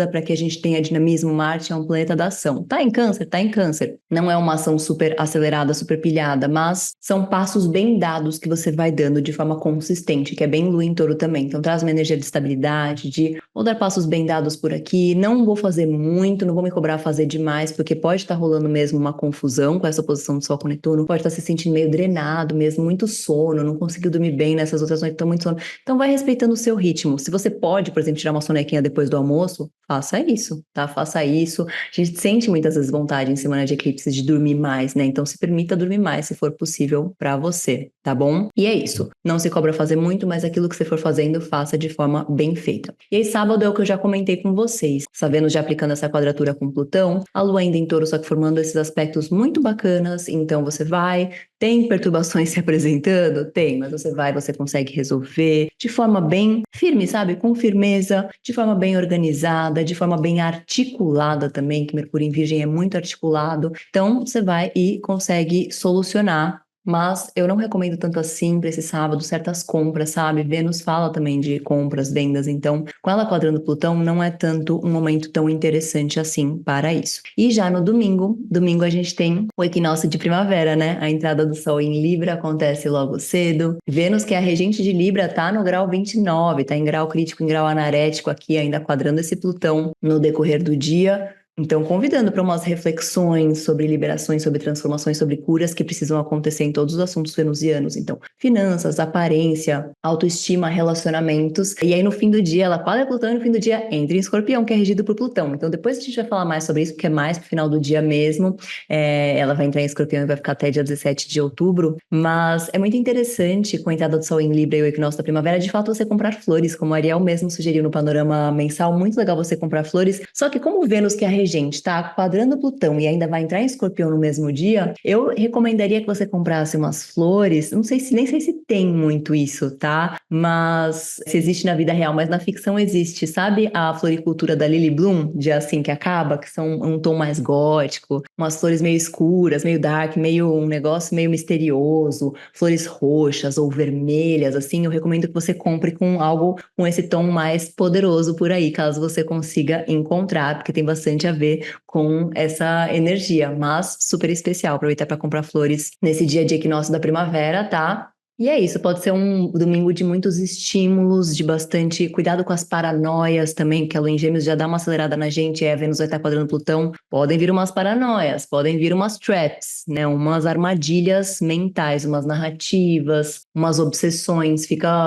Speaker 1: para que a gente tenha dinamismo. Marte é um planeta da ação. Tá em Câncer, tá em Câncer. Não é uma ação super acelerada, super pilhada, mas são passos bem dados que você vai dando de forma consistente, que é bem lua em Touro também. Então traz uma energia de estabilidade, de vou dar passos bem dados por aqui, não vou fazer muito, não vou me cobrar fazer demais, porque pode estar rolando mesmo uma confusão com essa posição de Sol com Netuno, pode estar se sentindo meio drenado mesmo, muito sono, não conseguiu dormir bem nessas outras noites, estão muito sono. Então vai respeitando o seu ritmo. Se você pode, por exemplo, tirar uma sonequinha depois do almoço, faça isso, tá? Faça isso. A gente sente muitas vezes vontade em semana de eclipse de dormir mais, né? Então se permita dormir mais se for possível para você, tá bom? E é isso. Não se cobra fazer muito, mas aquilo que você for fazendo, faça de forma bem feita. E aí sábado é o que eu já comentei com vocês. Sabendo já aplicando essa quadratura com Plutão, a lua ainda em Touro, só que formando esses aspectos muito bacanas, então você vai, tem perturbações se apresentando? Tem, mas você consegue resolver de forma bem firme, sabe? Com firmeza, de forma bem organizada, de forma bem articulada também, que Mercúrio em Virgem é muito articulado. Então, você vai e consegue solucionar. Mas eu não recomendo tanto assim para esse sábado certas compras, sabe? Vênus fala também de compras, vendas, então com ela quadrando Plutão não é tanto um momento tão interessante assim para isso. E já no domingo a gente tem o equinócio de primavera, né? A entrada do Sol em Libra acontece logo cedo. Vênus, que é a regente de Libra, tá no grau 29, tá em grau crítico, em grau anarético aqui, ainda quadrando esse Plutão no decorrer do dia. Então, convidando para umas reflexões sobre liberações, sobre transformações, sobre curas que precisam acontecer em todos os assuntos venusianos. Então, finanças, aparência, autoestima, relacionamentos. E aí, no fim do dia, ela quadra Plutão e no fim do dia entra em Escorpião, que é regido por Plutão. Então, depois a gente vai falar mais sobre isso, porque é mais pro final do dia mesmo. Ela vai entrar em Escorpião e vai ficar até dia 17 de outubro. Mas é muito interessante, com a entrada do Sol em Libra e o equinócio da primavera, de fato, você comprar flores, como a Ariel mesmo sugeriu no panorama mensal. Muito legal você comprar flores. Só que como Vênus, que é a regente, tá quadrando Plutão e ainda vai entrar em Escorpião no mesmo dia, eu recomendaria que você comprasse umas flores, não sei se nem sei se tem muito isso, tá? Mas se existe na vida real, mas na ficção existe, sabe a floricultura da Lily Bloom, de Assim que Acaba, que são um tom mais gótico, umas flores meio escuras, meio dark, meio um negócio meio misterioso, flores roxas ou vermelhas, assim, eu recomendo que você compre com algo com esse tom mais poderoso por aí, caso você consiga encontrar, porque tem bastante a ver com essa energia, mas super especial. Aproveitar para comprar flores nesse dia de equinócio da primavera, tá? E é isso, pode ser um domingo de muitos estímulos, de bastante cuidado com as paranoias também, que a lua em Gêmeos já dá uma acelerada na gente, a Vênus vai estar quadrando Plutão, podem vir umas paranoias, podem vir umas traps, né, umas armadilhas mentais, umas narrativas, umas obsessões,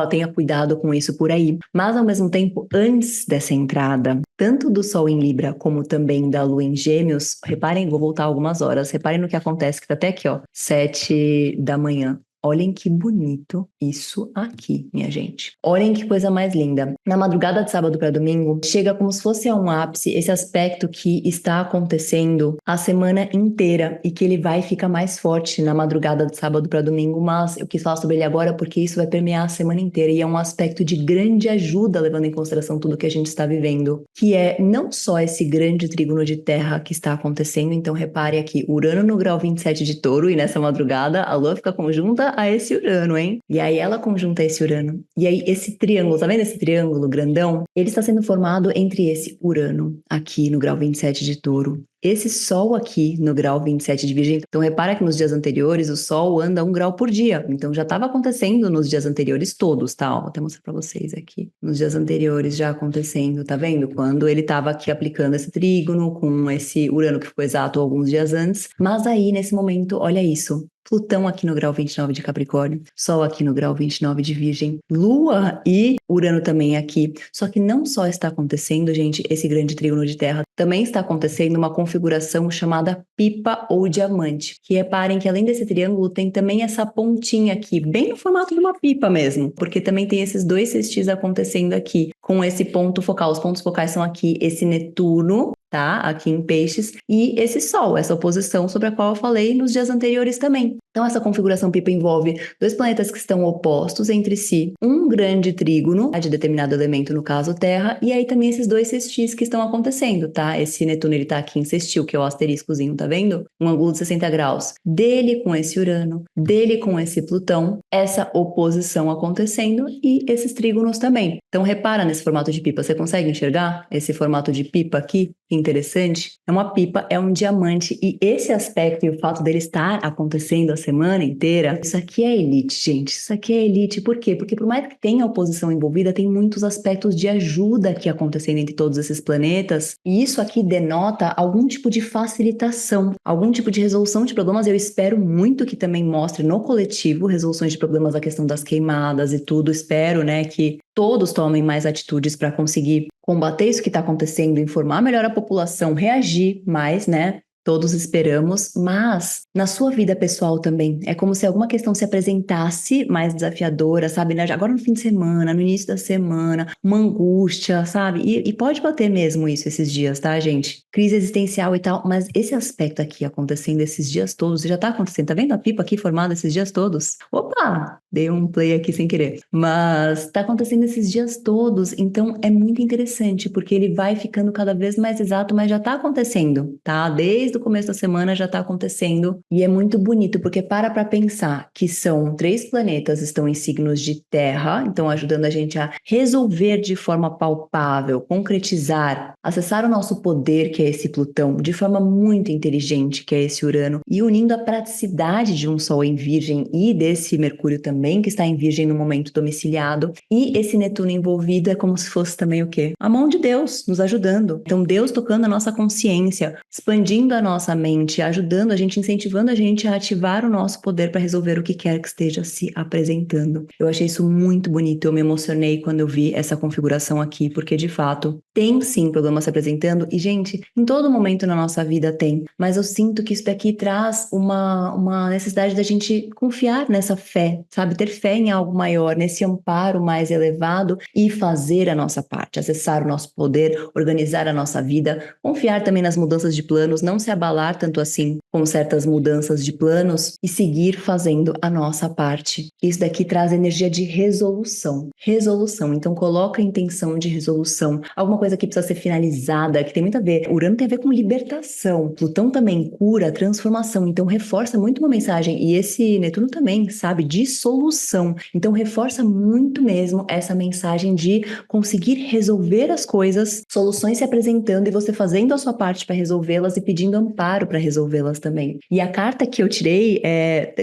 Speaker 1: tenha cuidado com isso por aí. Mas ao mesmo tempo, antes dessa entrada, tanto do Sol em Libra como também da Lua em Gêmeos, reparem, vou voltar algumas horas, reparem no que acontece, que tá até aqui, ó, 7 da manhã. Olhem que bonito isso aqui, minha gente. Olhem que coisa mais linda. Na madrugada de sábado para domingo, chega como se fosse a um ápice esse aspecto que está acontecendo a semana inteira e que ele vai ficar mais forte na madrugada de sábado para domingo, mas eu quis falar sobre ele agora porque isso vai permear a semana inteira e é um aspecto de grande ajuda, levando em consideração tudo que a gente está vivendo, que é não só esse grande trígono de terra que está acontecendo, então repare aqui, Urano no grau 27 de Touro e nessa madrugada a Lua fica conjunta a esse Urano, hein? E aí ela conjunta esse Urano. E aí esse triângulo, tá vendo esse triângulo grandão? Ele está sendo formado entre esse Urano aqui no grau 27 de Touro, esse Sol aqui no grau 27 de Virgem. Então repara que nos dias anteriores o Sol anda 1 grau por dia. Então já estava acontecendo nos dias anteriores todos, tá? Ó, vou até mostrar para vocês aqui. Nos dias anteriores já acontecendo, tá vendo? Quando ele estava aqui aplicando esse trígono com esse Urano que ficou exato alguns dias antes. Mas aí, nesse momento, olha isso. Plutão aqui no grau 29 de Capricórnio, Sol aqui no grau 29 de Virgem, Lua e Urano também aqui. Só que não só está acontecendo, gente, esse grande trígono de terra, também está acontecendo uma configuração chamada pipa ou diamante. Que reparem que além desse triângulo tem também essa pontinha aqui, bem no formato de uma pipa mesmo, porque também tem esses dois sextis acontecendo aqui, com esse ponto focal. Os pontos focais são aqui esse Netuno, tá? Aqui em Peixes, e esse Sol, essa oposição sobre a qual eu falei nos dias anteriores também. Então, essa configuração pipa envolve dois planetas que estão opostos entre si, um grande trígono de determinado elemento, no caso Terra, e aí também esses dois sextis que estão acontecendo, tá? Esse Netuno, ele tá aqui em sextil, que é o asteriscozinho, tá vendo? Um ângulo de 60 graus. Dele com esse Urano, dele com esse Plutão, essa oposição acontecendo e esses trígonos também. Então, repara nesse formato de pipa, você consegue enxergar esse formato de pipa aqui? Interessante, é uma pipa, é um diamante e esse aspecto e o fato dele estar acontecendo a semana inteira, isso aqui é elite, gente, isso aqui é elite. Por quê? Porque por mais que tenha oposição envolvida, tem muitos aspectos de ajuda aqui acontecendo entre todos esses planetas e isso aqui denota algum tipo de facilitação, algum tipo de resolução de problemas. Eu espero muito que também mostre no coletivo resoluções de problemas da questão das queimadas e tudo. Espero, né, que todos tomem mais atitudes para conseguir combater isso que está acontecendo, informar melhor a população, reagir mais, né? Todos esperamos, mas na sua vida pessoal também, é como se alguma questão se apresentasse mais desafiadora, sabe? Agora no fim de semana, no início da semana, uma angústia, sabe? E pode bater mesmo isso esses dias, tá, gente? Crise existencial e tal, mas esse aspecto aqui acontecendo esses dias todos, já tá acontecendo, tá vendo a pipa aqui formada esses dias todos? Opa! Dei um play aqui sem querer. Mas tá acontecendo esses dias todos, então é muito interessante, porque ele vai ficando cada vez mais exato, mas já tá acontecendo, tá? Desde o começo da semana já tá acontecendo. E é muito bonito, porque para pensar que são 3 planetas estão em signos de terra, então ajudando a gente a resolver de forma palpável, concretizar, acessar o nosso poder, que é esse Plutão, de forma muito inteligente, que é esse Urano, e unindo a praticidade de um Sol em Virgem e desse Mercúrio também, que está em Virgem no momento domiciliado, e esse Netuno envolvido é como se fosse também o quê? A mão de Deus nos ajudando. Então Deus tocando a nossa consciência, expandindo a nossa mente, ajudando a gente, incentivando a gente a ativar o nosso poder para resolver o que quer que esteja se apresentando. Eu achei isso muito bonito, eu me emocionei quando eu vi essa configuração aqui, porque de fato tem sim problemas se apresentando e, gente, em todo momento na nossa vida tem, mas eu sinto que isso daqui traz uma necessidade da gente confiar nessa fé, sabe? Ter fé em algo maior, nesse amparo mais elevado e fazer a nossa parte, acessar o nosso poder, organizar a nossa vida, confiar também nas mudanças de planos, não se abalar tanto assim com certas mudanças de planos e seguir fazendo a nossa parte. Isso daqui traz energia de resolução. Resolução. Então coloca a intenção de resolução. Alguma coisa que precisa ser finalizada, que tem muito a ver. Urano tem a ver com libertação. Plutão também cura, transformação. Então reforça muito uma mensagem. E esse Netuno também, sabe? Dissolução. Então reforça muito mesmo essa mensagem de conseguir resolver as coisas, soluções se apresentando e você fazendo a sua parte para resolvê-las e pedindo amparo para resolvê-las também. E a carta que eu tirei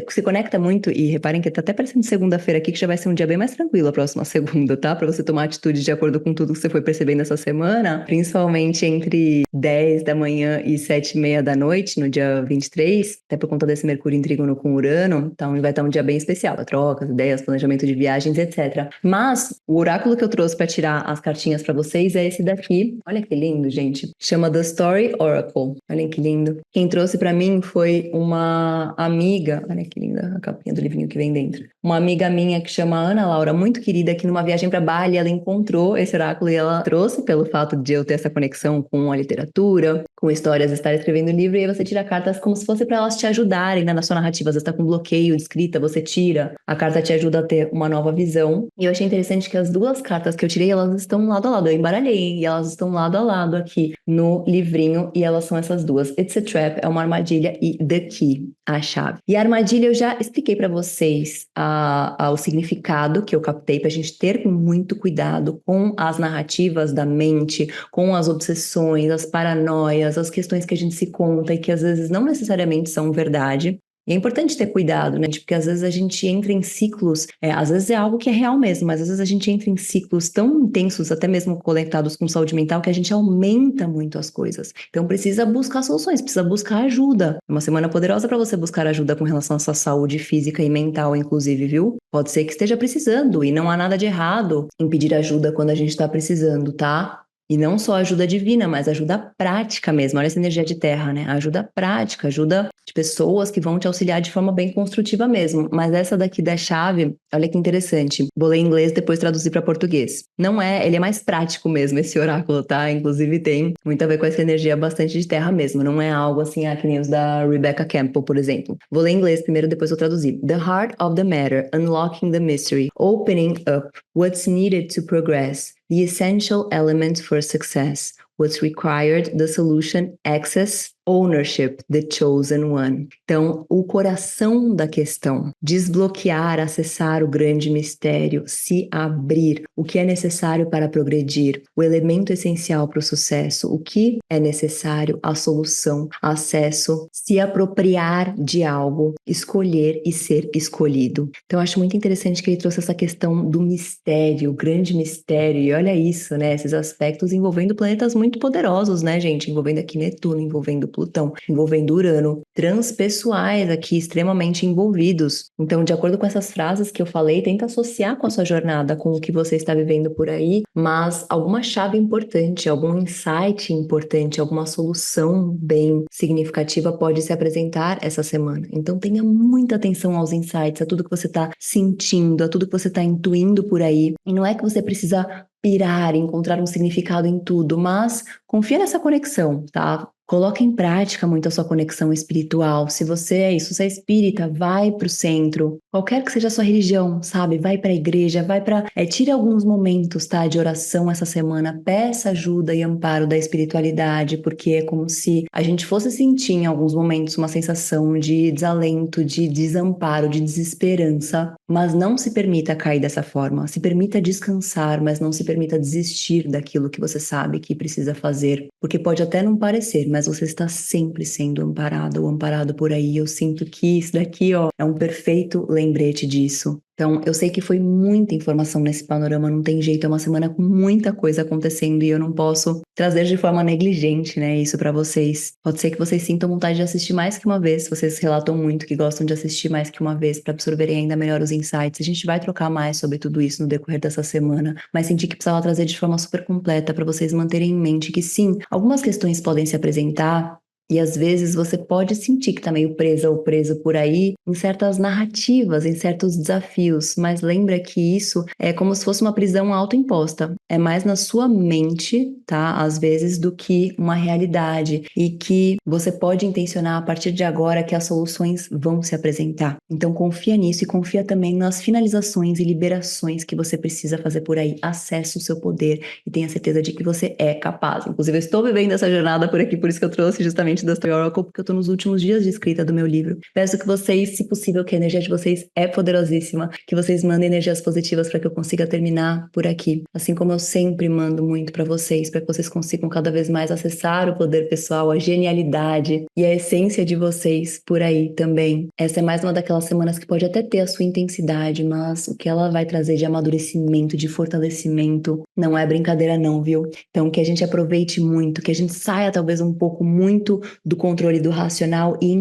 Speaker 1: se conecta muito, e reparem que tá até parecendo segunda-feira aqui, que já vai ser um dia bem mais tranquilo a próxima segunda, tá? Para você tomar atitude de acordo com tudo que você foi percebendo essa semana, principalmente entre 10 da manhã e 7:30 da noite, no dia 23, até por conta desse Mercúrio em trígono com Urano, então vai estar um dia bem especial, para trocas, ideias, planejamento de viagens, etc. Mas o oráculo que eu trouxe para tirar as cartinhas para vocês é esse daqui. Olha que lindo, gente. Chama The Story Oracle. Olhem que lindo. Quem trouxe para mim mim foi uma amiga, olha que linda a capinha do livrinho que vem dentro. Uma amiga minha que chama Ana Laura, muito querida, que numa viagem para Bali ela encontrou esse oráculo e ela trouxe pelo fato de eu ter essa conexão com a literatura, com histórias, estar escrevendo livro, e aí você tira cartas como se fosse para elas te ajudarem, né, na sua narrativa. Às vezes está com bloqueio de escrita, você tira, a carta te ajuda a ter uma nova visão. E eu achei interessante que as duas cartas que eu tirei, elas estão lado a lado. Eu embaralhei e elas estão lado a lado aqui no livrinho, e elas são essas duas. It's a Trap é uma armadilha e The Key, a chave. E a armadilha eu já expliquei para vocês o significado que eu captei para a gente ter muito cuidado com as narrativas da mente, com as obsessões, as paranoias, as questões que a gente se conta e que às vezes não necessariamente são verdade. E é importante ter cuidado, né? Porque às vezes a gente entra em ciclos, às vezes é algo que é real mesmo, mas às vezes a gente entra em ciclos tão intensos, até mesmo conectados com saúde mental, que a gente aumenta muito as coisas. Então precisa buscar soluções, precisa buscar ajuda. É uma semana poderosa para você buscar ajuda com relação à sua saúde física e mental, inclusive, viu? Pode ser que esteja precisando e não há nada de errado em pedir ajuda quando a gente está precisando, tá? E não só ajuda divina, mas ajuda prática mesmo. Olha essa energia de terra, né? Ajuda prática, ajuda de pessoas que vão te auxiliar de forma bem construtiva mesmo. Mas essa daqui da chave, olha que interessante. Vou ler em inglês, depois traduzir para português. Não é, ele é mais prático mesmo, esse oráculo, tá? Inclusive tem muito a ver com essa energia bastante de terra mesmo. Não é algo assim, que nem os da Rebecca Campbell, por exemplo. Vou ler em inglês primeiro, depois vou traduzir. The heart of the matter, unlocking the mystery, opening up what's needed to progress. The essential element for success, what's required, the solution, access, ownership, the chosen one. Então, o coração da questão, desbloquear, acessar o grande mistério, se abrir, o que é necessário para progredir, o elemento essencial para o sucesso, o que é necessário, a solução, acesso, se apropriar de algo, escolher e ser escolhido. Então, eu acho muito interessante que ele trouxe essa questão do mistério, o grande mistério, e olha isso, né, esses aspectos envolvendo planetas muito poderosos, né, gente, envolvendo aqui Netuno, envolvendo Plutão, envolvendo Urano, transpessoais aqui extremamente envolvidos. Então, de acordo com essas frases que eu falei, tenta associar com a sua jornada, com o que você está vivendo por aí, mas alguma chave importante, algum insight importante, alguma solução bem significativa pode se apresentar essa semana. Então, tenha muita atenção aos insights, a tudo que você está sentindo, a tudo que você está intuindo por aí. E não é que você precisa pirar, encontrar um significado em tudo, mas confia nessa conexão, tá? Coloque em prática muito a sua conexão espiritual. Se você é isso, você é espírita, vai para o centro. Qualquer que seja a sua religião, sabe? Vai para a igreja, vai para... tire alguns momentos, tá? De oração essa semana. Peça ajuda e amparo da espiritualidade, porque é como se a gente fosse sentir em alguns momentos uma sensação de desalento, de desamparo, de desesperança. Mas não se permita cair dessa forma. Se permita descansar, mas não se permita desistir daquilo que você sabe que precisa fazer. Porque pode até não parecer, mas você está sempre sendo amparado ou amparado por aí. Eu sinto que isso daqui, é um perfeito lembrete disso. Então, eu sei que foi muita informação nesse panorama, não tem jeito, é uma semana com muita coisa acontecendo e eu não posso trazer de forma negligente, né, isso para vocês. Pode ser que vocês sintam vontade de assistir mais que uma vez, vocês relatam muito que gostam de assistir mais que uma vez para absorverem ainda melhor os insights. A gente vai trocar mais sobre tudo isso no decorrer dessa semana, mas senti que precisava trazer de forma super completa para vocês manterem em mente que sim, algumas questões podem se apresentar. E às vezes você pode sentir que está meio presa ou preso por aí em certas narrativas, em certos desafios, mas lembra que isso é como se fosse uma prisão autoimposta. É mais na sua mente, tá? Às vezes, do que uma realidade. E que você pode intencionar a partir de agora que as soluções vão se apresentar. Então confia nisso e confia também nas finalizações e liberações que você precisa fazer por aí. Acesse o seu poder e tenha certeza de que você é capaz. Inclusive, eu estou vivendo essa jornada por aqui, por isso que eu trouxe justamente da Story Oracle, porque eu tô nos últimos dias de escrita do meu livro. Peço que vocês, se possível, que a energia de vocês é poderosíssima, que vocês mandem energias positivas para que eu consiga terminar por aqui. Assim como eu sempre mando muito para vocês, para que vocês consigam cada vez mais acessar o poder pessoal, a genialidade e a essência de vocês por aí também. Essa é mais uma daquelas semanas que pode até ter a sua intensidade, mas o que ela vai trazer de amadurecimento, de fortalecimento, não é brincadeira não, viu? Então que a gente aproveite muito, que a gente saia talvez um pouco muito do controle do racional e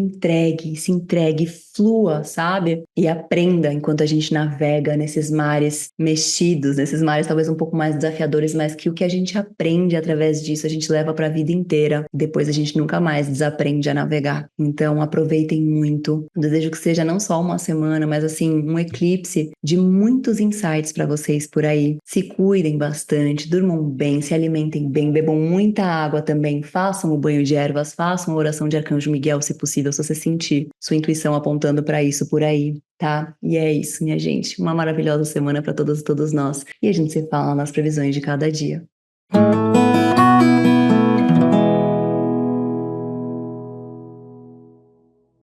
Speaker 1: se entregue, flua, sabe? E aprenda enquanto a gente navega nesses mares mexidos, nesses mares talvez um pouco mais desafiadores, mas que o que a gente aprende através disso a gente leva para a vida inteira. Depois a gente nunca mais desaprende a navegar. Então aproveitem muito. Eu desejo que seja não só uma semana, mas assim, um eclipse de muitos insights para vocês por aí. Se cuidem bastante, durmam bem, se alimentem bem, bebam muita água também, façam o banho de ervas, façam a oração de Arcanjo Miguel, se possível, se você sentir sua intuição apontando para isso por aí, tá? E é isso, minha gente. Uma maravilhosa semana para todas e todos nós. E a gente se fala nas previsões de cada dia.